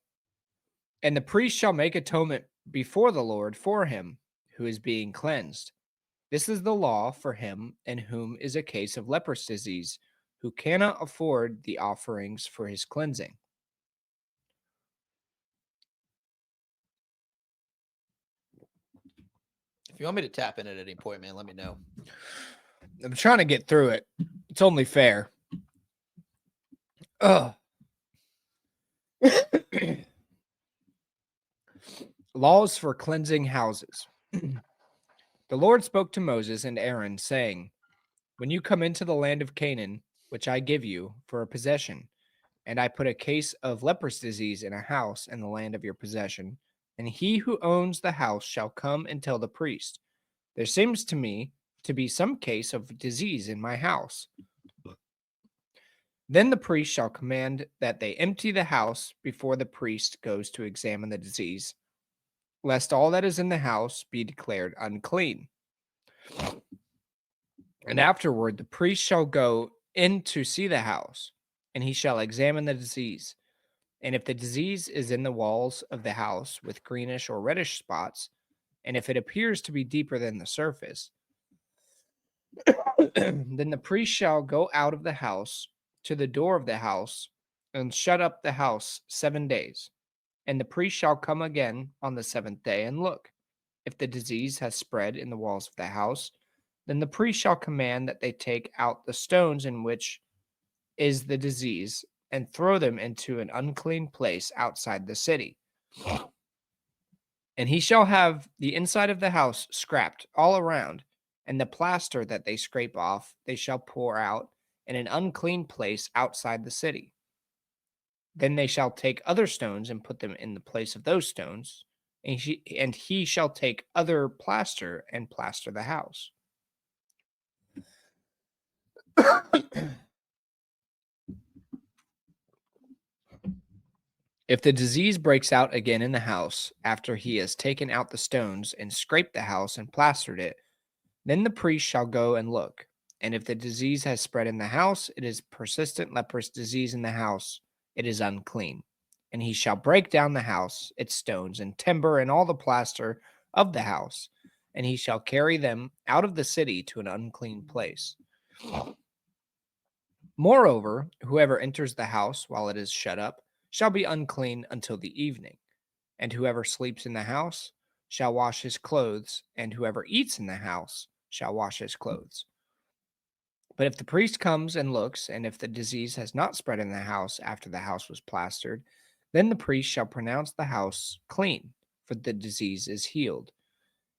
And the priest shall make atonement before the Lord for him who is being cleansed. This is the law for him in whom is a case of leprosy disease, who cannot afford the offerings for his cleansing. If you want me to tap in at any point, man, let me know. I'm trying to get through it. It's only fair. Ugh. Laws for cleansing houses. The Lord spoke to Moses and Aaron, saying, when you come into the land of Canaan, which I give you for a possession, and I put a case of leprous disease in a house in the land of your possession, and he who owns the house shall come and tell the priest, there seems to me to be some case of disease in my house. Then the priest shall command that they empty the house before the priest goes to examine the disease, lest all that is in the house be declared unclean. And afterward, the priest shall go in to see the house, and he shall examine the disease. And if the disease is in the walls of the house with greenish or reddish spots, and if it appears to be deeper than the surface, then the priest shall go out of the house to the door of the house and shut up the house 7 days. And the priest shall come again on the 7th day and look. If the disease has spread in the walls of the house, then the priest shall command that they take out the stones in which is the disease and throw them into an unclean place outside the city. And he shall have the inside of the house scraped all around, and the plaster that they scrape off they shall pour out in an unclean place outside the city. Then they shall take other stones and put them in the place of those stones, and he shall take other plaster and plaster the house. If the disease breaks out again in the house after he has taken out the stones and scraped the house and plastered it, then the priest shall go and look. And if the disease has spread in the house, it is persistent leprous disease in the house, it is unclean. And he shall break down the house, its stones and timber and all the plaster of the house, and he shall carry them out of the city to an unclean place. Moreover, whoever enters the house while it is shut up shall be unclean until the evening. And whoever sleeps in the house shall wash his clothes, and whoever eats in the house shall wash his clothes. But if the priest comes and looks, and if the disease has not spread in the house after the house was plastered, then the priest shall pronounce the house clean, for the disease is healed.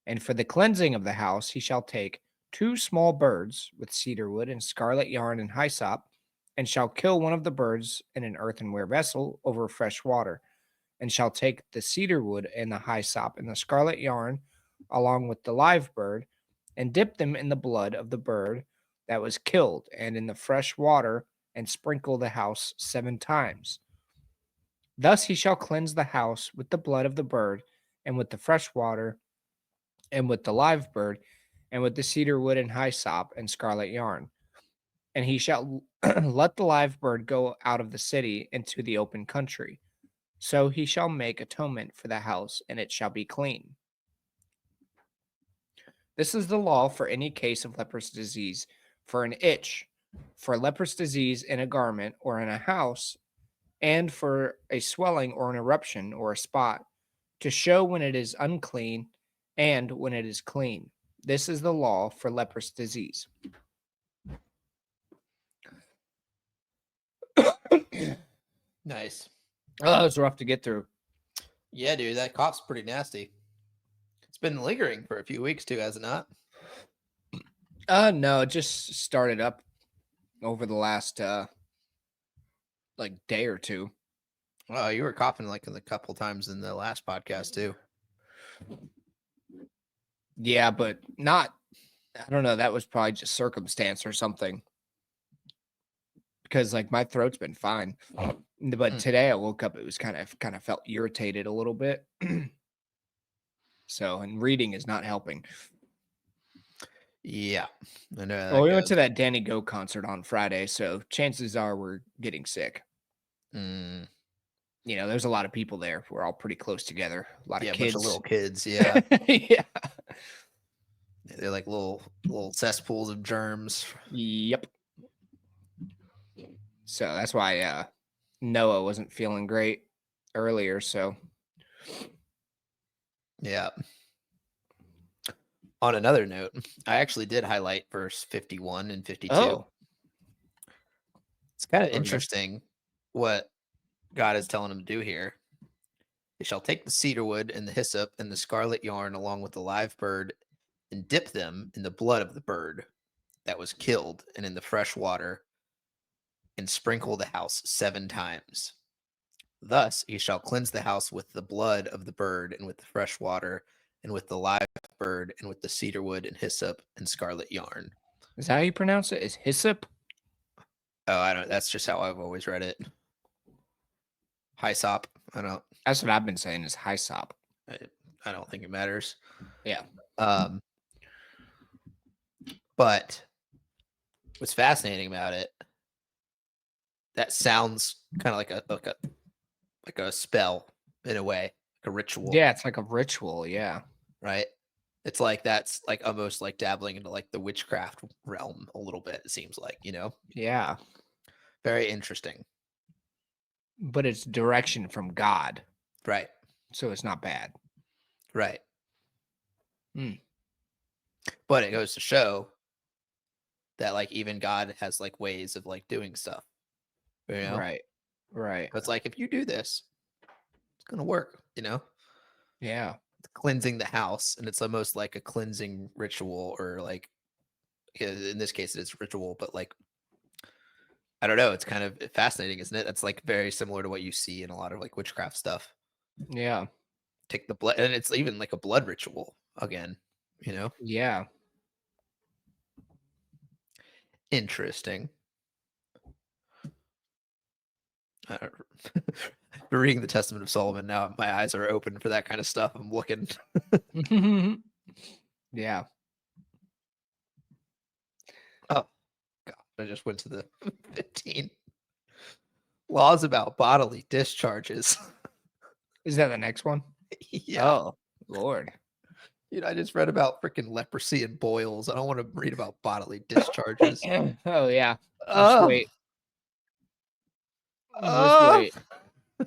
And for the cleansing of the house he shall take 2 small birds with cedar wood and scarlet yarn and hyssop, and shall kill one of the birds in an earthenware vessel over fresh water, and shall take the cedar wood and the hyssop and the scarlet yarn along with the live bird, and dip them in the blood of the bird that was killed and in the fresh water, and sprinkle the house 7 times. Thus he shall cleanse the house with the blood of the bird, and with the fresh water, and with the live bird, and with the cedar wood and hyssop and scarlet yarn. And he shall let the live bird go out of the city into the open country. So he shall make atonement for the house, and it shall be clean. This is the law for any case of leprous disease, for an itch, for leprous disease in a garment or in a house, and for a swelling or an eruption or a spot, to show when it is unclean and when it is clean. This is the law for leprous disease. Nice. Oh, that was rough to get through. Yeah, dude, that cough's pretty nasty. It's been lingering for a few weeks too, has it not? No, it just started up over the last like day or two. Oh, you were coughing like a couple times in the last podcast too. Yeah, but not, I don't know, that was probably just circumstance or something. Because like my throat's been fine. But today I woke up, it was kind of felt irritated a little bit. So, and reading is not helping. Yeah, I know. Well, we went to that Danny Go concert on Friday, so chances are we're getting sick. Mm. You know, there's a lot of people there. We're all pretty close together. A lot of A bunch kids. of little kids. Yeah, Yeah. they're like little cesspools of germs. Yep. So that's why Noah wasn't feeling great earlier. So Yeah. On another note, I actually did highlight verse 51 and 52. oh, It's kind of okay. interesting what God is telling him to do here. They shall take the cedar wood and the hyssop and the scarlet yarn along with the live bird and dip them in the blood of the bird that was killed and in the fresh water, and sprinkle the house 7 times. Thus he shall cleanse the house with the blood of the bird, and with the fresh water, and with the live bird, and with the cedar wood, and hyssop, and scarlet yarn. Is that how you pronounce it? Is hyssop? Oh, I don't. That's just how I've always read it. Hyssop. I don't. That's what I've been saying is hyssop. I don't think it matters. Yeah. But what's fascinating about it, that sounds kind of like a spell in a way, like a ritual. Yeah, it's like a ritual. Yeah. Right. It's like that's like almost like dabbling into like the witchcraft realm a little bit. It seems like, Yeah. very interesting. But it's direction from God. Right. So it's not bad. Right. Hmm. But it goes to show that like even God has like ways of like doing stuff. Right. Right. It's like if you do this, it's gonna work, Yeah. cleansing the house, and it's almost like a cleansing ritual, or like in this case it's ritual, but like I don't know, it's kind of fascinating, isn't it? That's like very similar to what you see in a lot of like witchcraft stuff. Yeah. Take the blood, and it's even like a blood ritual again, Yeah. interesting. Reading the Testament of Solomon now, my eyes are open for that kind of stuff. I'm looking. Yeah. Oh God, I just went to the 15 laws about bodily discharges. Is that the next one? Yeah. Oh, Lord. Dude, I just read about freaking leprosy and boils. I don't want to read about bodily discharges. Oh, yeah. Just Oh, wait. Just oh. wait.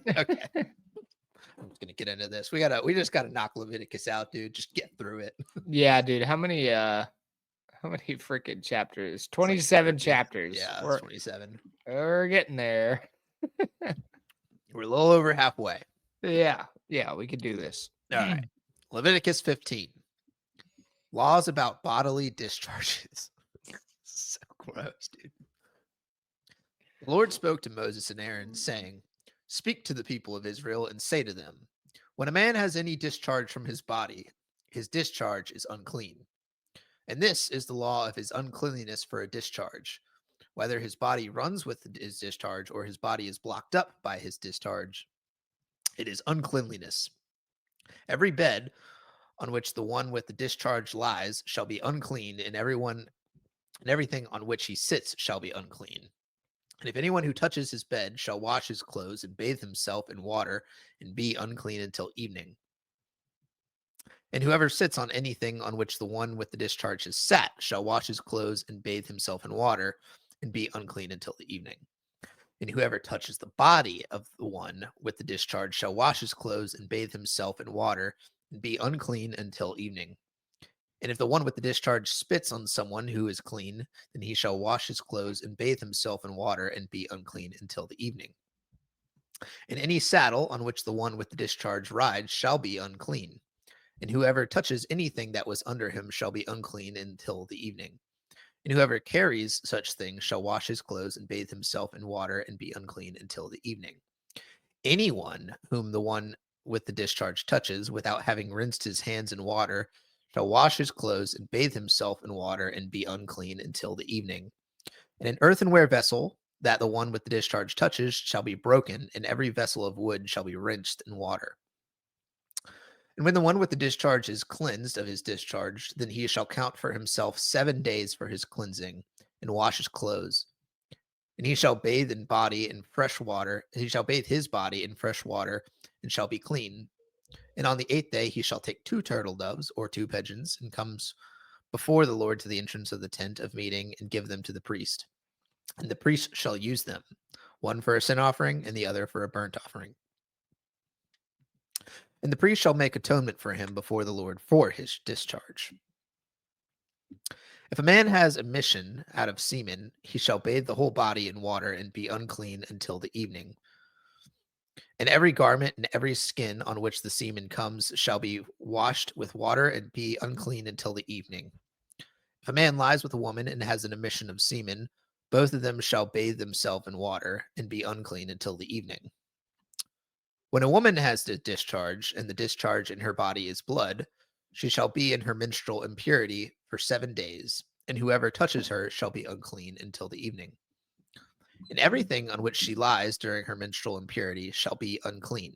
Okay. I'm just gonna get into this. We just gotta knock Leviticus out, dude. Just get through it. Yeah, dude. How many freaking chapters? 27 chapters. Yeah, We're 27. we're getting there. We're a little over halfway. Yeah. Yeah, we could do this. All right. Leviticus 15. Laws about bodily discharges. So gross, dude. The Lord spoke to Moses and Aaron, saying, "Speak to the people of Israel and say to them, when a man has any discharge from his body, his discharge is unclean. And this is the law of his uncleanliness for a discharge. Whether his body runs with his discharge or his body is blocked up by his discharge, it is uncleanliness. Every bed on which the one with the discharge lies shall be unclean, and everything on which he sits shall be unclean. And if anyone who touches his bed shall wash his clothes and bathe himself in water and be unclean until evening. And whoever sits on anything on which the one with the discharge has sat shall wash his clothes and bathe himself in water and be unclean until the evening. And whoever touches the body of the one with the discharge shall wash his clothes and bathe himself in water and be unclean until evening. And if the one with the discharge spits on someone who is clean, then he shall wash his clothes and bathe himself in water and be unclean until the evening. And any saddle on which the one with the discharge rides shall be unclean. And whoever touches anything that was under him shall be unclean until the evening. And whoever carries such things shall wash his clothes and bathe himself in water and be unclean until the evening. Anyone whom the one with the discharge touches without having rinsed his hands in water shall wash his clothes and bathe himself in water and be unclean until the evening. And an earthenware vessel that the one with the discharge touches shall be broken, and every vessel of wood shall be rinsed in water. And when the one with the discharge is cleansed of his discharge, then he shall count for himself 7 days for his cleansing, and wash his clothes. And he shall bathe in body in fresh water. He shall bathe his body in fresh water, and shall be clean. And on the 8th day he shall take 2 turtle doves or 2 pigeons, and comes before the Lord to the entrance of the tent of meeting, and give them to the priest. And the priest shall use them, one for a sin offering, and the other for a burnt offering. And the priest shall make atonement for him before the Lord for his discharge. If a man has emission out of semen, he shall bathe the whole body in water and be unclean until the evening. And every garment and every skin on which the semen comes shall be washed with water and be unclean until the evening. If a man lies with a woman and has an emission of semen, both of them shall bathe themselves in water and be unclean until the evening. When a woman has a discharge, and the discharge in her body is blood, she shall be in her menstrual impurity for 7 days, and whoever touches her shall be unclean until the evening. And everything on which she lies during her menstrual impurity shall be unclean.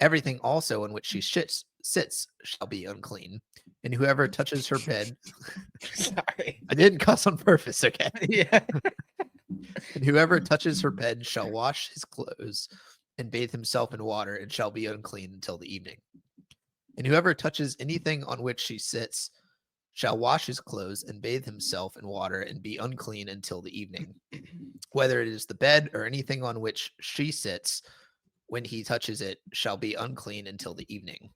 Everything also on which she sits shall be unclean. And whoever touches her bed, Sorry. I didn't cuss on purpose, okay? Yeah. And whoever touches her bed shall wash his clothes and bathe himself in water and shall be unclean until the evening. And whoever touches anything on which she sits shall wash his clothes and bathe himself in water and be unclean until the evening. Whether it is the bed or anything on which she sits, when he touches it, shall be unclean until the evening.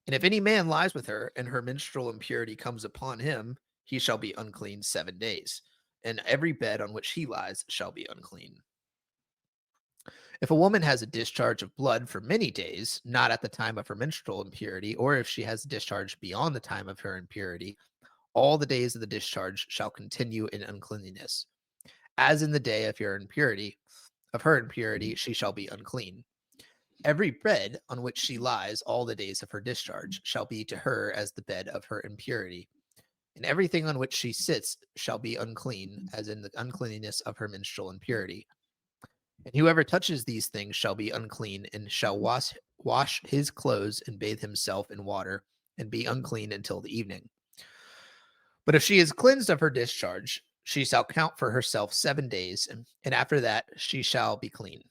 And if any man lies with her and her menstrual impurity comes upon him, he shall be unclean 7 days. And every bed on which he lies shall be unclean. If a woman has a discharge of blood for many days, not at the time of her menstrual impurity, or if she has a discharge beyond the time of her impurity, all the days of the discharge shall continue in uncleanliness. As in the day of her impurity, she shall be unclean. Every bed on which she lies all the days of her discharge shall be to her as the bed of her impurity. And everything on which she sits shall be unclean, as in the uncleanness of her menstrual impurity. And whoever touches these things shall be unclean, and shall wash his clothes and bathe himself in water, and be unclean until the evening. But if she is cleansed of her discharge, she shall count for herself 7 days, and after that she shall be clean.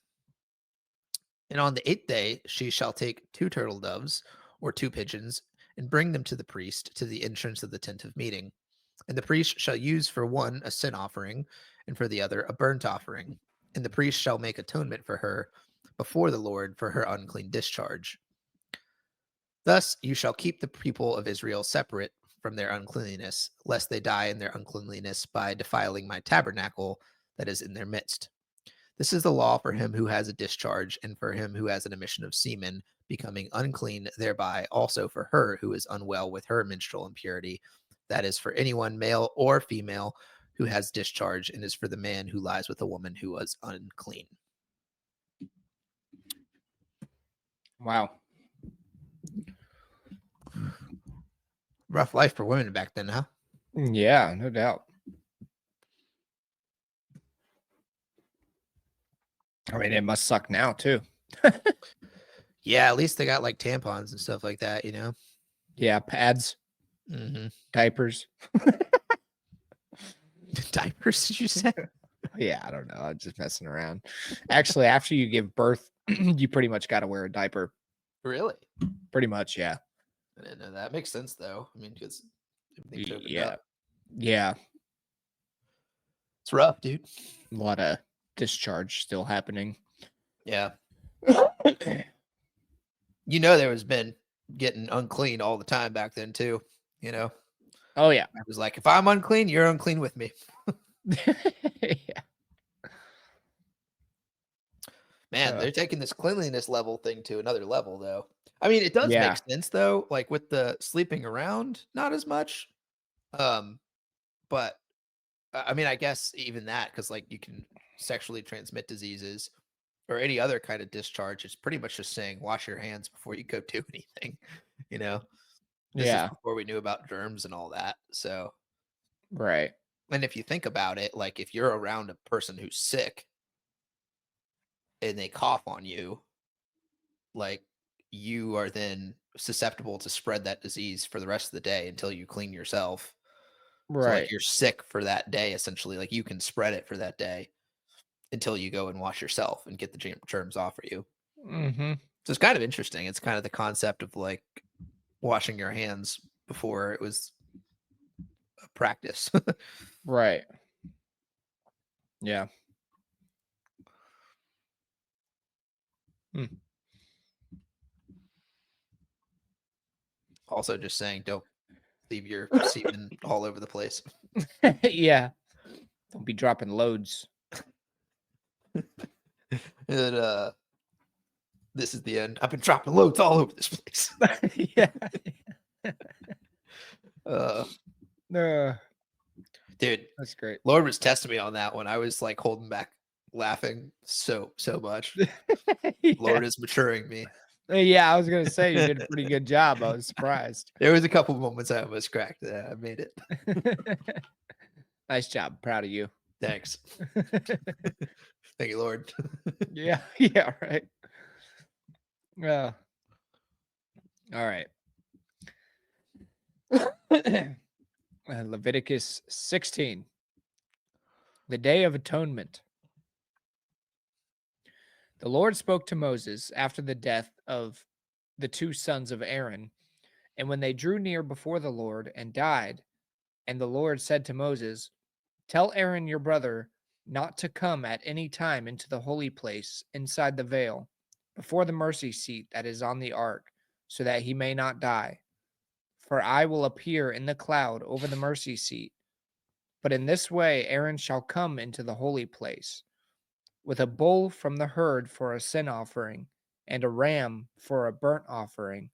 And on the 8th day she shall take 2 turtle doves or 2 pigeons, and bring them to the priest to the entrance of the tent of meeting. And the priest shall use for one a sin offering, and for the other a burnt offering. And the priest shall make atonement for her before the Lord for her unclean discharge. Thus you shall keep the people of Israel separate from their uncleanness, lest they die in their uncleanliness by defiling my tabernacle that is in their midst. This is the law for him who has a discharge, and for him who has an emission of semen, becoming unclean thereby, also for her who is unwell with her menstrual impurity. That is for anyone, male or female, who has discharge, and is for the man who lies with a woman who was unclean. Wow. Rough life for women back then, huh? Yeah, no doubt. I mean, it must suck now too. Yeah, at least they got like tampons and stuff like that, you know? Yeah, pads, diapers. Diapers, did you say? Yeah, I don't know. I'm just messing around. Actually, after you give birth, you pretty much got to wear a diaper. Really? Pretty much, yeah. I didn't know that. Makes sense though. I mean, because everything's opened Yeah. up. Yeah. It's rough, dude. A lot of discharge still happening. Yeah. You know, there was been getting unclean all the time back then too, you know? Oh, yeah. I was like, if I'm unclean, you're unclean with me. Yeah. Man, they're taking this cleanliness level thing to another level, though. I mean, it does Yeah. make sense, though, like with the sleeping around, not as much. But I mean, I guess even that, because like you can sexually transmit diseases or any other kind of discharge. It's pretty much just saying wash your hands before you go do anything, you know? This is Yeah. before we knew about germs and all that. So, Right. and if you think about it, like if you're around a person who's sick and they cough on you, like you are then susceptible to spread that disease for the rest of the day until you clean yourself. So like Right. you're sick for that day essentially. Like you can spread it for that day until you go and wash yourself and get the germs off of you. Mm-hmm. So it's kind of interesting. It's kind of the concept of like washing your hands before it was a practice. Right. Yeah. Hmm. Also just saying don't leave your semen all over the place. Yeah. Don't be dropping loads. It This is the end. I've been dropping loads all over this place. Yeah. Uh, Uh, dude, that's great. Lord was testing me on that one. I was like holding back laughing so much. Yeah. Lord is maturing me. Yeah, I was gonna say you did a pretty good job. I was surprised. There was a couple of moments I almost cracked. I made it. Nice job. Proud of you. Thanks. Thank you, Lord. Yeah, yeah, right. Yeah. All right. Leviticus 16, the Day of Atonement. The Lord spoke to Moses after the death of the two sons of Aaron, and when they drew near before the Lord and died, and the Lord said to Moses, "Tell Aaron your brother not to come at any time into the holy place inside the veil, before the mercy seat that is on the ark, so that he may not die. For I will appear in the cloud over the mercy seat. But in this way Aaron shall come into the holy place, with a bull from the herd for a sin offering, and a ram for a burnt offering.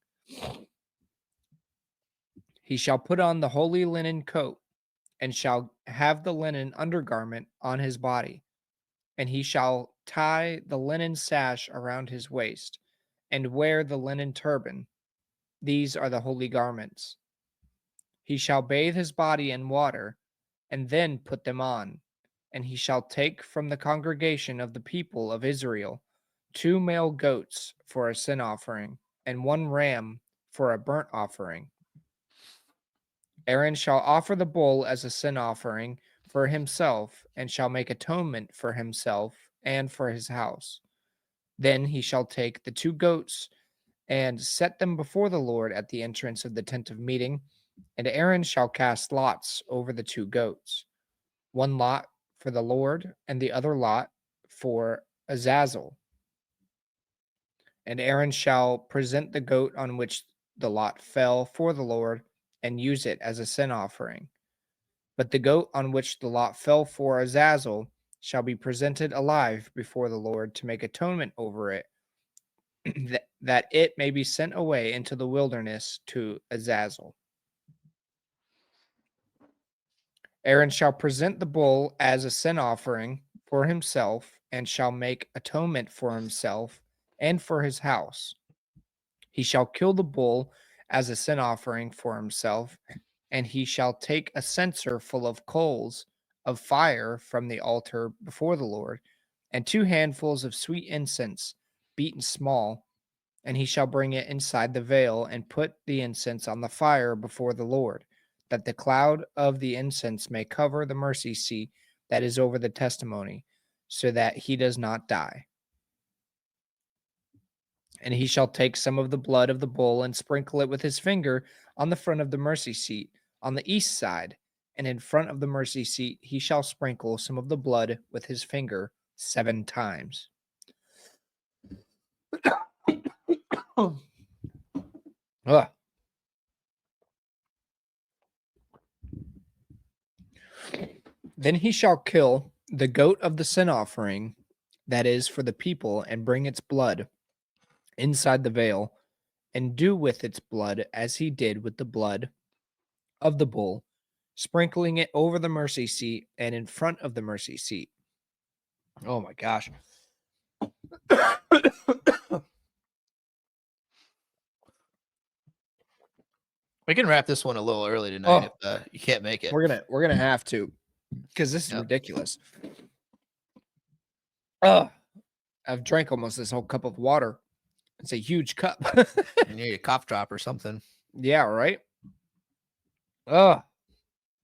He shall put on the holy linen coat, and shall have the linen undergarment on his body, and he shall tie the linen sash around his waist, and wear the linen turban. These are the holy garments. He shall bathe his body in water, and then put them on. And he shall take from the congregation of the people of Israel 2 male goats for a sin offering, and 1 ram for a burnt offering. Aaron shall offer the bull as a sin offering for himself, and shall make atonement for himself and for his house. Then he shall take the 2 goats and set them before the Lord at the entrance of the tent of meeting, and Aaron shall cast lots over the 2 goats, 1 lot for the Lord, and the other lot for Azazel. And Aaron shall present the goat on which the lot fell for the Lord, and use it as a sin offering. But the goat on which the lot fell for Azazel shall be presented alive before the Lord to make atonement over it, that it may be sent away into the wilderness to Azazel. Aaron shall present the bull as a sin offering for himself, and shall make atonement for himself and for his house. He shall kill the bull as a sin offering for himself, and he shall take a censer full of coals of fire from the altar before the Lord, and 2 handfuls of sweet incense, beaten small, and he shall bring it inside the veil and put the incense on the fire before the Lord, that the cloud of the incense may cover the mercy seat that is over the testimony, so that he does not die. And he shall take some of the blood of the bull and sprinkle it with his finger on the front of the mercy seat, on the east side. And in front of the mercy seat, he shall sprinkle some of the blood with his finger 7 times. Ugh. Then he shall kill the goat of the sin offering that is for the people, and bring its blood inside the veil, and do with its blood as he did with the blood of the bull, sprinkling it over the mercy seat and in front of the mercy seat. Oh my gosh. We can wrap this one a little early tonight Oh, if you can't make it. we're gonna have to, because this is Yep. ridiculous. Oh, I've drank almost this whole cup of water. It's a huge cup. You need a cough drop or something. Yeah, right. Oh,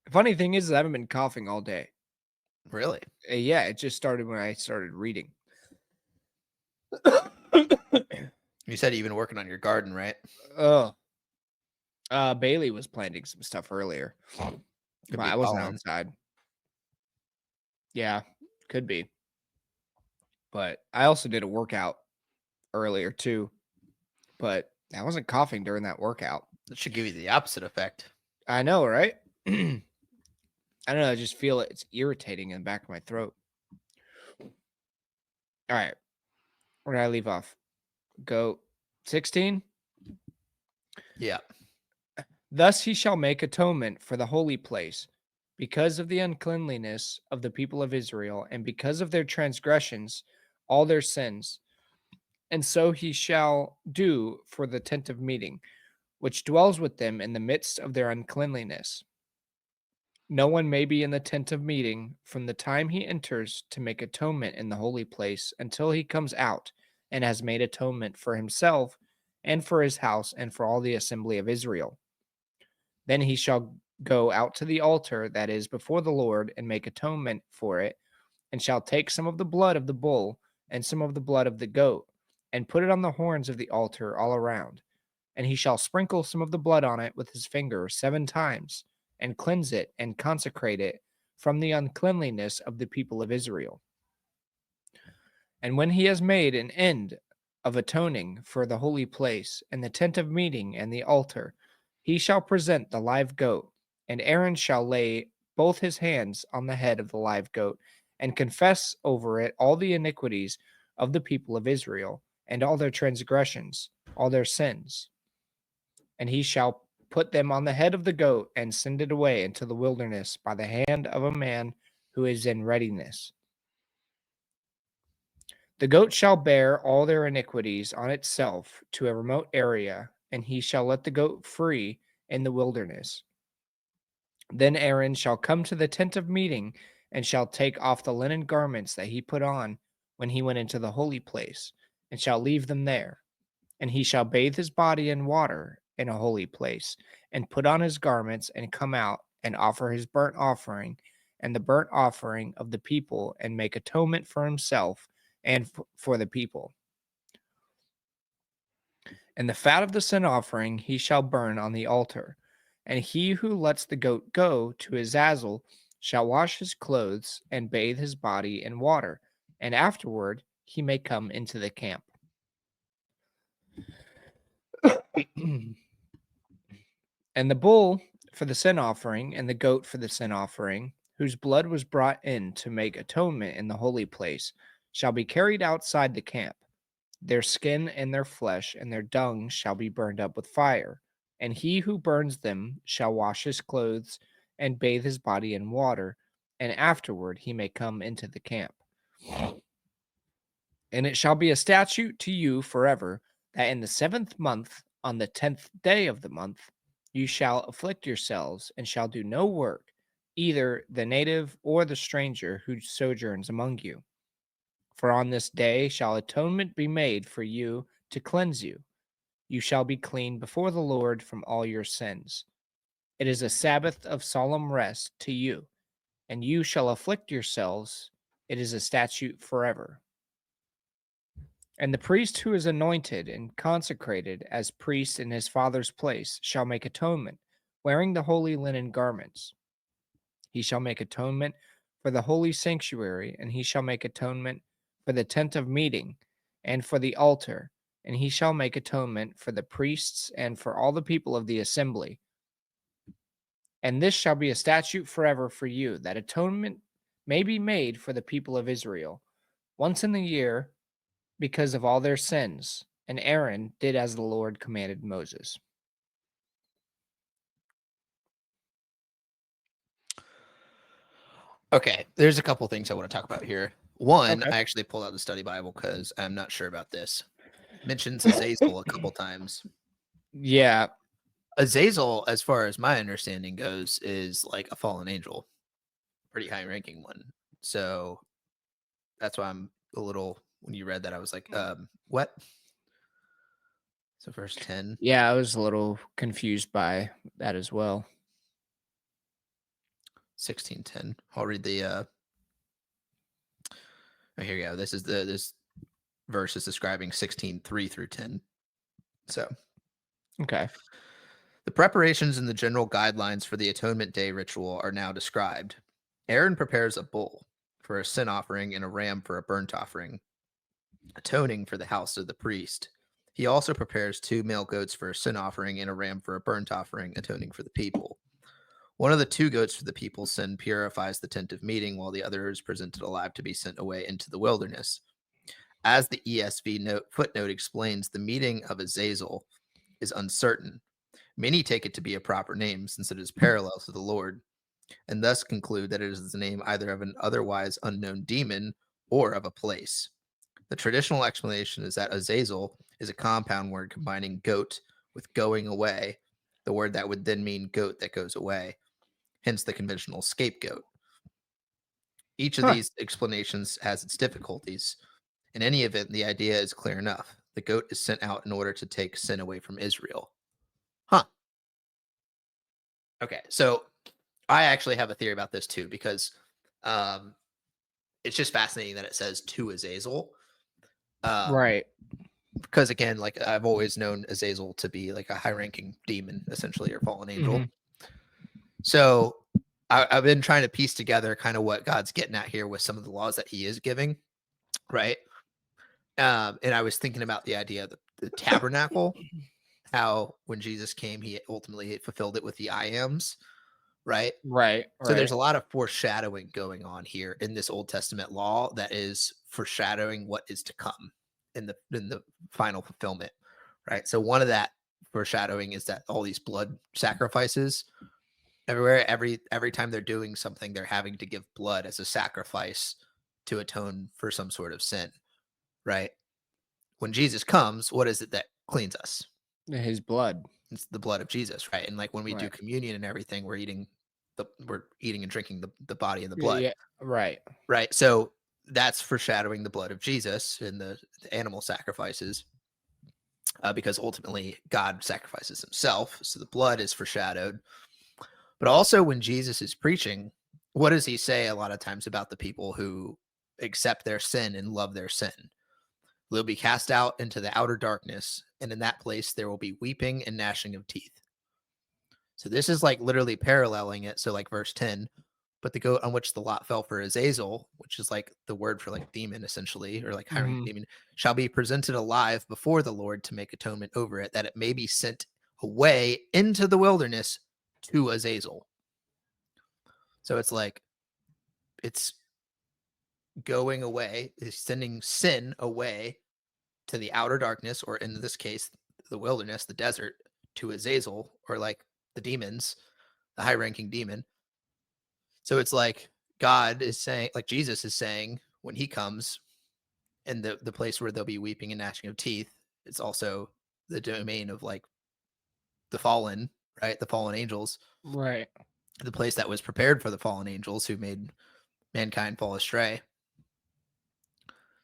funny thing is, I haven't been coughing all day. Really? Yeah, it just started when I started reading. You said you've been working on your garden, right? Oh, Bailey was planting some stuff earlier, Could but be I wasn't pollen. outside. Yeah, could be. But I also did a workout earlier too, but I wasn't coughing during that workout. That should give you the opposite effect. I know, right? I don't know. I just feel it. It's irritating in the back of my throat. All right. Where did I leave off? goat. 16. Yeah. Thus he shall make atonement for the holy place, because of the uncleanliness of the people of Israel, and because of their transgressions, all their sins. And so he shall do for the tent of meeting, which dwells with them in the midst of their uncleanliness. No one may be in the tent of meeting from the time he enters to make atonement in the holy place until he comes out and has made atonement for himself and for his house and for all the assembly of Israel. Then he shall go out to the altar that is before the Lord and make atonement for it, and shall take some of the blood of the bull and some of the blood of the goat, and put it on the horns of the altar all around. And he shall sprinkle some of the blood on it with his finger 7 times, and cleanse it and consecrate it from the uncleanliness of the people of Israel. And when he has made an end of atoning for the holy place, and the tent of meeting, and the altar, he shall present the live goat, and Aaron shall lay both his hands on the head of the live goat, and confess over it all the iniquities of the people of Israel, and all their transgressions, all their sins. And he shall put them on the head of the goat, and send it away into the wilderness by the hand of a man who is in readiness. The goat shall bear all their iniquities on itself to a remote area, and he shall let the goat free in the wilderness. Then Aaron shall come to the tent of meeting, and shall take off the linen garments that he put on when he went into the holy place, and shall leave them there. And he shall bathe his body in water in a holy place, and put on his garments, and come out and offer his burnt offering and the burnt offering of the people, and make atonement for himself and for the people. And the fat of the sin offering he shall burn on the altar. And he who lets the goat go to his Azazel shall wash his clothes and bathe his body in water, and afterward he may come into the camp. And the bull for the sin offering, and the goat for the sin offering, whose blood was brought in to make atonement in the holy place, shall be carried outside the camp. Their skin and their flesh and their dung shall be burned up with fire. And he who burns them shall wash his clothes and bathe his body in water, and afterward he may come into the camp. And it shall be a statute to you forever, that in the 7th month, on the 10th day of the month, you shall afflict yourselves, and shall do no work, either the native or the stranger who sojourns among you. For on this day shall atonement be made for you to cleanse you. You shall be clean before the Lord from all your sins. It is a Sabbath of solemn rest to you, and you shall afflict yourselves. It is a statute forever. And the priest who is anointed and consecrated as priest in his father's place shall make atonement, wearing the holy linen garments. He shall make atonement for the holy sanctuary, and he shall make atonement for the tent of meeting, and for the altar, and he shall make atonement for the priests and for all the people of the assembly. And this shall be a statute forever for you, that atonement may be made for the people of Israel once in the year, because of all their sins. And Aaron did as the Lord commanded Moses. Okay, there's a couple things I want to talk about here. One, Okay. I actually pulled out the study Bible because I'm not sure about this. Mentions Azazel a couple times. Yeah. Azazel, as far as my understanding goes, is like a fallen angel, pretty high ranking one. So that's why I'm a little, when you read that, I was like, what? So verse 10. Yeah, I was a little confused by that as well. 16:10. I'll read the oh, here you go. This verse is describing 16:3 through 10. So Okay. the preparations and the general guidelines for the Atonement Day ritual are now described. Aaron prepares a bull for a sin offering and a ram for a burnt offering, atoning for the house of the priest. He also prepares 2 male goats for a sin offering and a ram for a burnt offering, atoning for the people. One of the 2 goats for the people's sin purifies the tent of meeting, while the other is presented alive to be sent away into the wilderness. As the ESV footnote explains, the meaning of Azazel is uncertain. Many take it to be a proper name since it is parallel to the Lord, and thus conclude that it is the name either of an otherwise unknown demon or of a place. The traditional explanation is that Azazel is a compound word combining goat with going away, the word that would then mean goat that goes away, hence the conventional scapegoat. Each of Huh. these explanations has its difficulties. In any event, the idea is clear enough. The goat is sent out in order to take sin away from Israel. Huh. Okay, so I actually have a theory about this too, because um, it's just fascinating that it says to Azazel. Right. Because again, like I've always known Azazel to be like a high-ranking demon, essentially, or fallen angel. Hmm. So I've been trying to piece together kind of what God's getting at here with some of the laws that He is giving, right? And I was thinking about the idea of the tabernacle, how when Jesus came, He ultimately fulfilled it with the I ams, right? Right. So there's Right. a lot of foreshadowing going on here in this Old Testament law that is foreshadowing what is to come in the final fulfillment, right? So one of that foreshadowing is that all these blood sacrifices everywhere, every time they're doing something, they're having to give blood as a sacrifice to atone for some sort of sin, right? When Jesus comes, what is it that cleans us? His blood. It's the blood of Jesus, right? And like when we do Right. communion and everything, we're eating and drinking the body and the Yeah. blood, Yeah. Right. right? So that's foreshadowing the blood of Jesus and the animal sacrifices, because ultimately God sacrifices Himself. So the blood is foreshadowed. But also when Jesus is preaching, what does He say a lot of times about the people who accept their sin and love their sin? They'll be cast out into the outer darkness, and in that place there will be weeping and gnashing of teeth. So this is like literally paralleling it. So like verse 10, but the goat on which the lot fell for Azazel, which is like the word for like demon essentially, or like hiring Hmm. demon, shall be presented alive before the Lord to make atonement over it, that it may be sent away into the wilderness to Azazel. So it's like it's going away, is sending sin away to the outer darkness, or in this case, the wilderness, the desert, to Azazel, or like the demons, the high ranking demon. So it's like God is saying, like Jesus is saying, when He comes, and the place where there'll be weeping and gnashing of teeth, it's also the domain of like the fallen, right? The fallen angels, Right. the place that was prepared for the fallen angels who made mankind fall astray.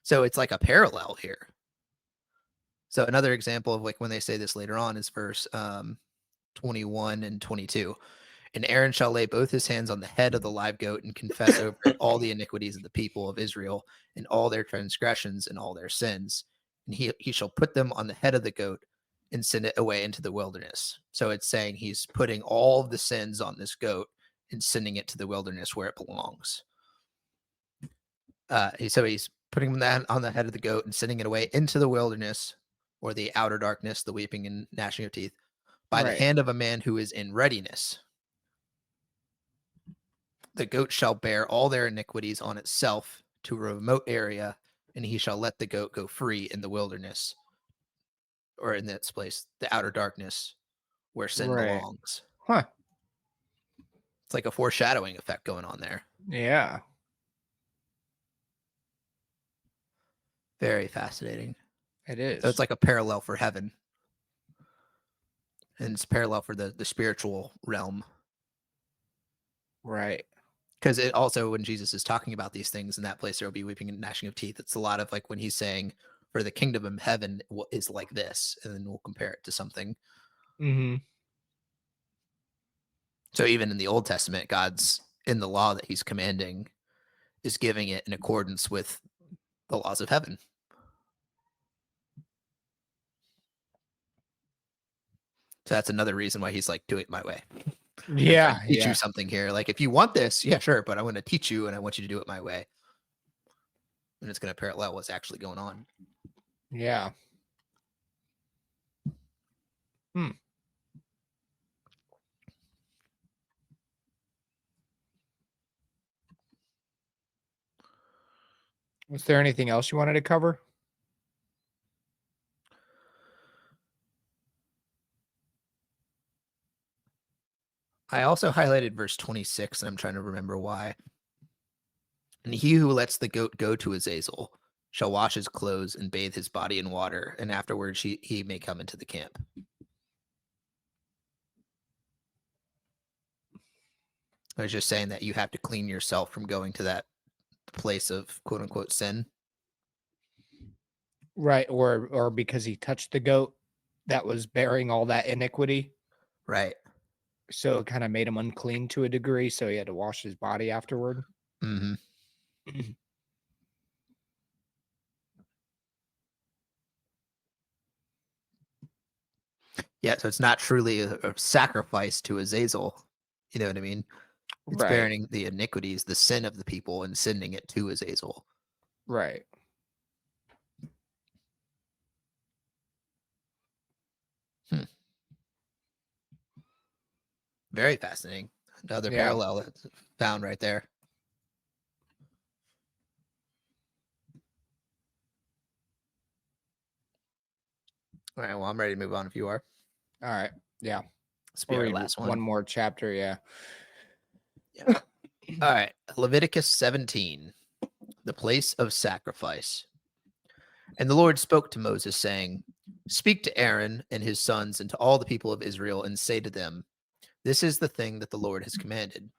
So it's like a parallel here. So another example of like when they say this later on is verse 21 and 22. And Aaron shall lay both his hands on the head of the live goat and confess over it all the iniquities of the people of Israel and all their transgressions and all their sins. And he shall put them on the head of the goat and send it away into the wilderness. So it's saying he's putting all of the sins on this goat and sending it to the wilderness where it belongs. So he's putting that on the head of the goat and sending it away into the wilderness or the outer darkness, the weeping and gnashing of teeth, by the Right. hand of a man who is in readiness. The goat shall bear all their iniquities on itself to a remote area, and he shall let the goat go free in the wilderness, or in this place, the outer darkness, where sin Right. belongs. Huh. It's like a foreshadowing effect going on there. Yeah. Very fascinating. It So it's is. like a parallel for heaven, and it's parallel for the spiritual realm. Right. Because it also, when Jesus is talking about these things in that place, there will be weeping and gnashing of teeth. It's a lot of like when he's saying, for the kingdom of heaven is like this, and then we'll compare it to something. Hmm. So even in the Old Testament, God's in the law that He's commanding is giving it in accordance with the laws of heaven. So that's another reason why He's like, do it my way. I'm trying Yeah. to teach you Yeah. something here. Like, if you want this, yeah, sure, but I want to teach you and I want you to do it my way. And it's going to parallel what's actually going on. Yeah. Hmm. Was there anything else you wanted to cover? I also highlighted verse 26, and I'm trying to remember why. And he who lets the goat go to Azazel shall wash his clothes and bathe his body in water, and afterwards he may come into the camp. I was just saying that you have to clean yourself from going to that place of quote unquote sin. Right, or because he touched the goat that was bearing all that iniquity, Right. so it kinda made him unclean to a degree, so he had to wash his body afterward. Mm-hmm. Yeah, so it's not truly a sacrifice to Azazel. You know what I mean? It's Right, bearing the iniquities, the sin of the people, and sending it to Azazel. right. Hmm. Very fascinating. Another Yeah. parallel that's found right there. All right, well, I'm ready to move on if you are. Alright, yeah. This will We'll be our read last one one. more chapter, yeah. Yeah. All right, Leviticus 17, the place of sacrifice. And the Lord spoke to Moses, saying, Speak to Aaron and his sons and to all the people of Israel, and say to them, This is the thing that the Lord has commanded.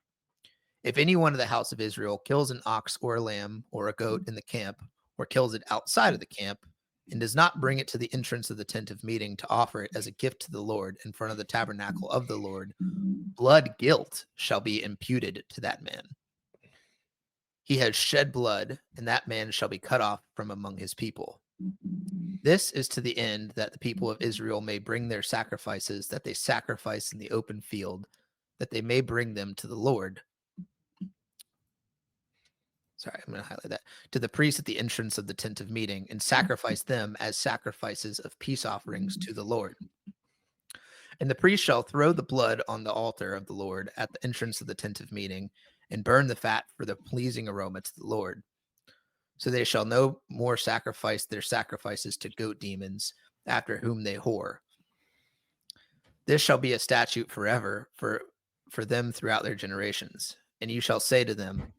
If any one of the house of Israel kills an ox or a lamb or a goat in the camp, or kills it outside of the camp, and does not bring it to the entrance of the tent of meeting to offer it as a gift to the Lord in front of the tabernacle of the Lord, blood guilt shall be imputed to that man. He has shed blood, and that man shall be cut off from among his people. This is to the end that the people of Israel may bring their sacrifices that they sacrifice in the open field, that they may bring them to the Lord. Sorry, I'm going to highlight that. To the priest at the entrance of the tent of meeting, and sacrifice them as sacrifices of peace offerings to the Lord. And the priest shall throw the blood on the altar of the Lord at the entrance of the tent of meeting, and burn the fat for the pleasing aroma to the Lord. So they shall no more sacrifice their sacrifices to goat demons, after whom they whore. This shall be a statute forever for them throughout their generations. And you shall say to them,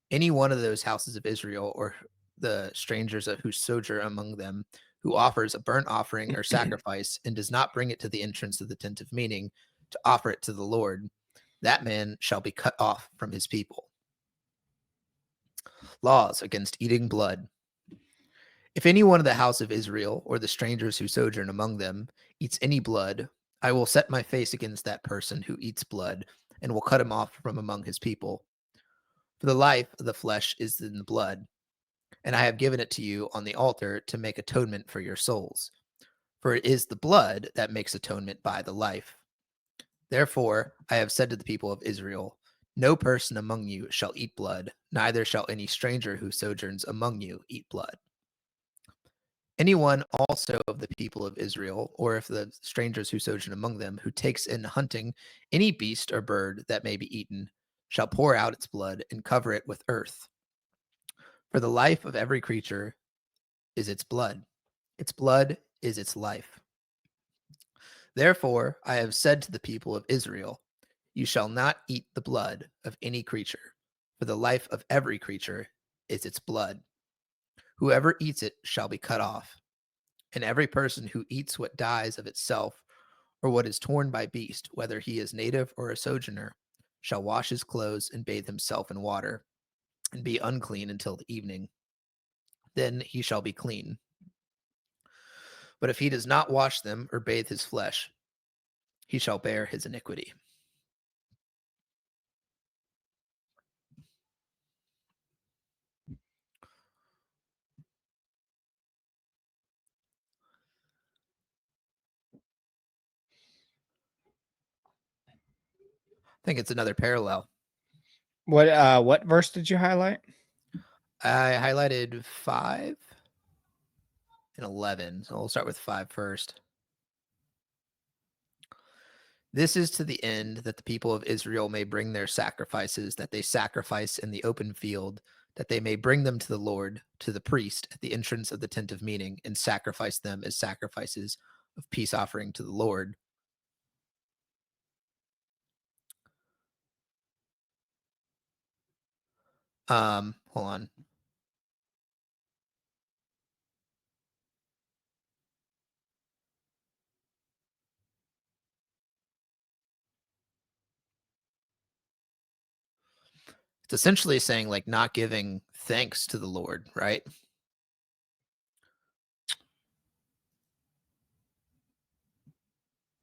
any one of those houses of Israel, or the strangers who sojourn among them, who offers a burnt offering or sacrifice, and does not bring it to the entrance of the tent of meeting to offer it to the Lord, that man shall be cut off from his people. Laws against eating blood. If any one of the house of Israel, or the strangers who sojourn among them, eats any blood, I will set my face against that person who eats blood, and will cut him off from among his people. For the life of the flesh is in the blood, and I have given it to you on the altar to make atonement for your souls. For it is the blood that makes atonement by the life. Therefore, I have said to the people of Israel, no person among you shall eat blood, neither shall any stranger who sojourns among you eat blood. Anyone also of the people of Israel, or if the strangers who sojourn among them, who takes in hunting any beast or bird that may be eaten, shall pour out its blood and cover it with earth. For the life of every creature is its blood is its life. Therefore, I have said to the people of Israel, you shall not eat the blood of any creature, for the life of every creature is its blood. Whoever eats it shall be cut off. And every person who eats what dies of itself, or what is torn by beast, whether he is native or a sojourner, shall wash his clothes and bathe himself in water, and be unclean until the evening. Then he shall be clean. But if he does not wash them or bathe his flesh, he shall bear his iniquity. I think it's another parallel. What verse did you highlight? I highlighted 5 and 11, so we'll start with 5 first. This is to the end that the people of Israel may bring their sacrifices that they sacrifice in the open field, that they may bring them to the Lord, to the priest at the entrance of the tent of meeting, and sacrifice them as sacrifices of peace offering to the Lord. Hold on. It's essentially saying like not giving thanks to the Lord, right?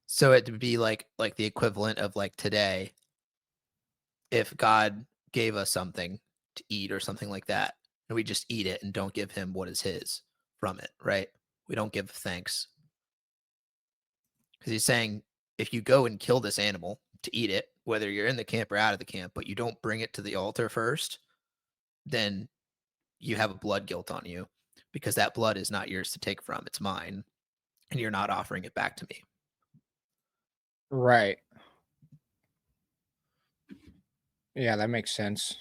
So it would be like the equivalent of like today, if God gave us something to eat or something like that, and we just eat it and don't give him what is his from it, right? We don't give thanks. Because he's saying if you go and kill this animal to eat it, whether you're in the camp or out of the camp, but you don't bring it to the altar first, then you have a blood guilt on you because that blood is not yours to take from. It's mine. And you're not offering it back to me. Right. Yeah, that makes sense.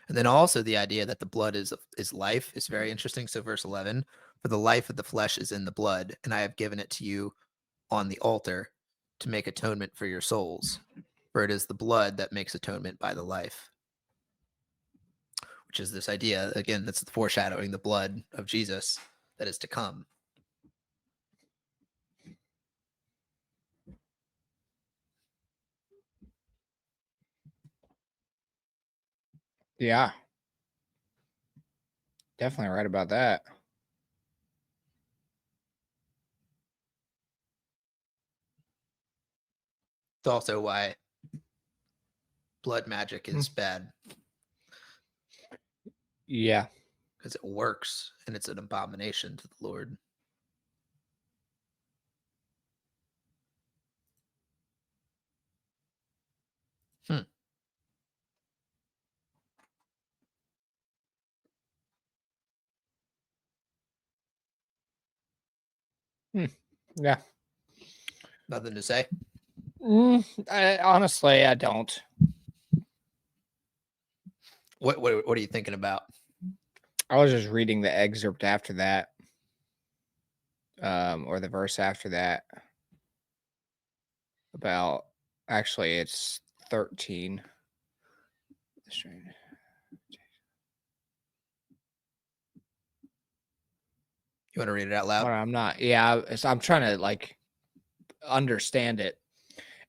And then also the idea that the blood is life is very interesting. So verse 11, for the life of the flesh is in the blood, and I have given it to you on the altar to make atonement for your souls. For it is the blood that makes atonement by the life. Which is this idea, again, that's the foreshadowing the blood of Jesus that is to come. Yeah. Definitely right about that. It's also why blood magic Mm. is bad, Yeah. because it works and it's an abomination to the Lord. Hmm. Hmm. Yeah. Nothing to say. Honestly, I don't. What are you thinking about? I was just reading the excerpt after that, or the verse after that about actually it's 13. You want to read it out loud? Well, I'm not. Yeah, I'm trying to like understand it.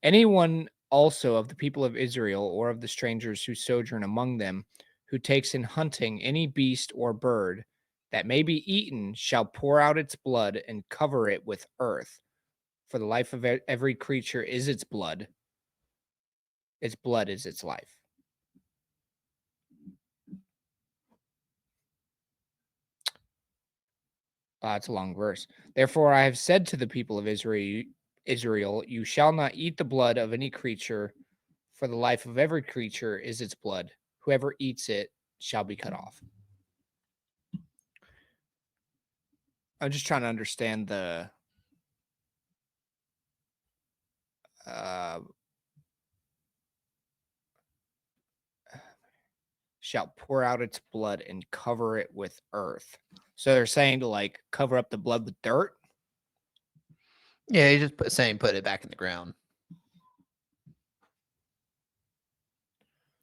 Anyone also of the people of Israel or of the strangers who sojourn among them, who takes in hunting any beast or bird that may be eaten, shall pour out its blood and cover it with earth. For the life of every creature is its blood. Its blood is its life. It's a long verse. Therefore, I have said to the people of Israel, you shall not eat the blood of any creature, for the life of every creature is its blood. Whoever eats it shall be cut off. I'm just trying to understand the uh, shall pour out its blood and cover it with earth. So they're saying to like cover up the blood with dirt. Yeah, you just saying put it back in the ground.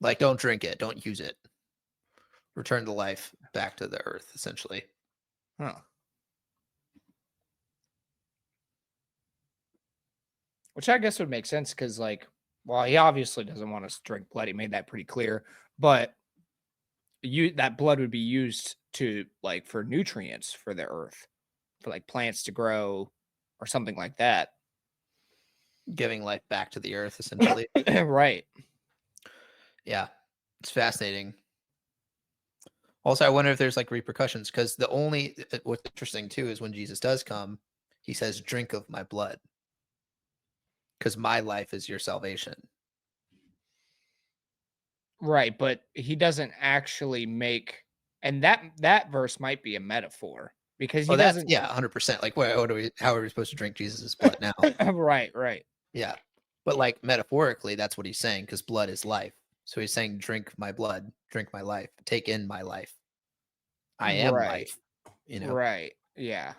Like, don't drink it, don't use it. Return the life back to the earth, essentially. Huh. Which I guess would make sense because, like, well, he obviously doesn't want us to drink blood. He made that pretty clear. But that blood would be used to like for nutrients for the earth, for like plants to grow or something like that. Giving life back to the earth, essentially. Right. Yeah, it's fascinating. Also, I wonder if there's like repercussions because what's interesting too is when Jesus does come, he says, "Drink of my blood, because my life is your salvation." Right, but he doesn't actually make, and that verse might be a metaphor because he Oh, that's doesn't. yeah, 100%. Like, what are we? How are we supposed to drink Jesus' blood now? Right, right. Yeah, but like metaphorically, that's what he's saying because blood is life. So he's saying, "Drink my blood, drink my life, take in my life. I am Right. life." You know. Right. Yeah.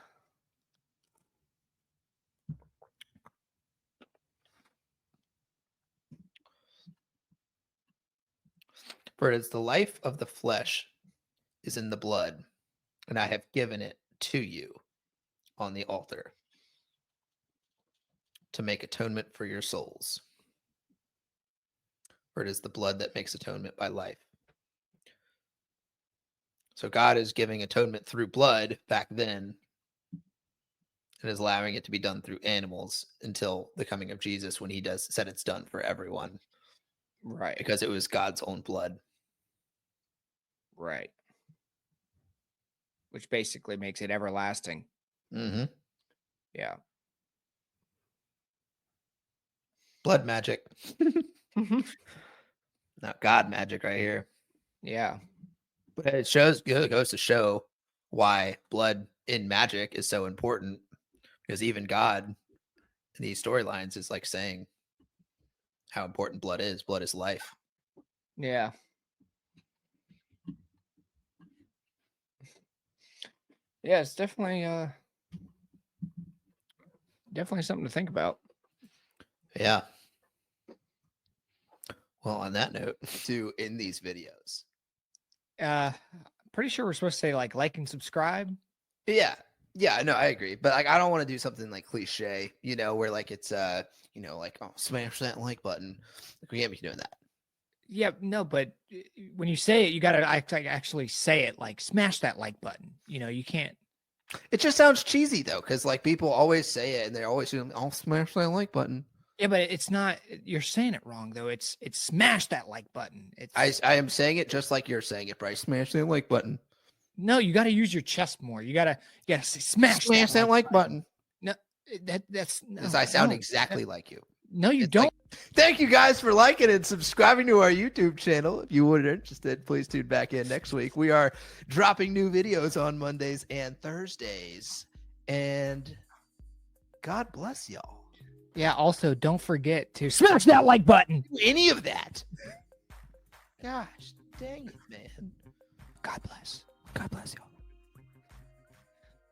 For it is the life of the flesh is in the blood, and I have given it to you on the altar to make atonement for your souls. For it is the blood that makes atonement by life. So God is giving atonement through blood back then and is allowing it to be done through animals until the coming of Jesus when he said it's done for everyone. Right. Because it was God's own blood. Right. Which basically makes it everlasting. Mm-hmm. Yeah. Blood magic. Not God magic right here. Yeah. But it goes to show why blood in magic is so important. Because even God in these storylines is like saying how important blood is. Blood is life. Yeah. Yeah, it's definitely something to think about. Yeah. Well, on that note, to end these videos. Pretty sure we're supposed to say like and subscribe. Yeah. Yeah, no, I agree. But like I don't want to do something like cliche, where like it's like, oh, smash that like button. Like we can't be doing that. Yeah, no, but when you say it, you gotta actually say it, like smash that like button. You can't. It just sounds cheesy though, because like people always say it and they're always doing, "I'll smash that like button." Yeah, but it's not. You're saying it wrong though. It's smash that like button. I am saying it just like you're saying it, Bryce. Smash that like button. No, you got to use your chest more. You gotta say smash that like button. No, that's no. Because I sound exactly like you. No, you don't. Thank you guys for liking and subscribing to our YouTube channel. If you were interested, please tune back in next week. We are dropping new videos on Mondays and Thursdays. And God bless y'all. Yeah, also don't forget to smash that like button. Do any of that. Gosh, dang it, man. God bless. God bless y'all.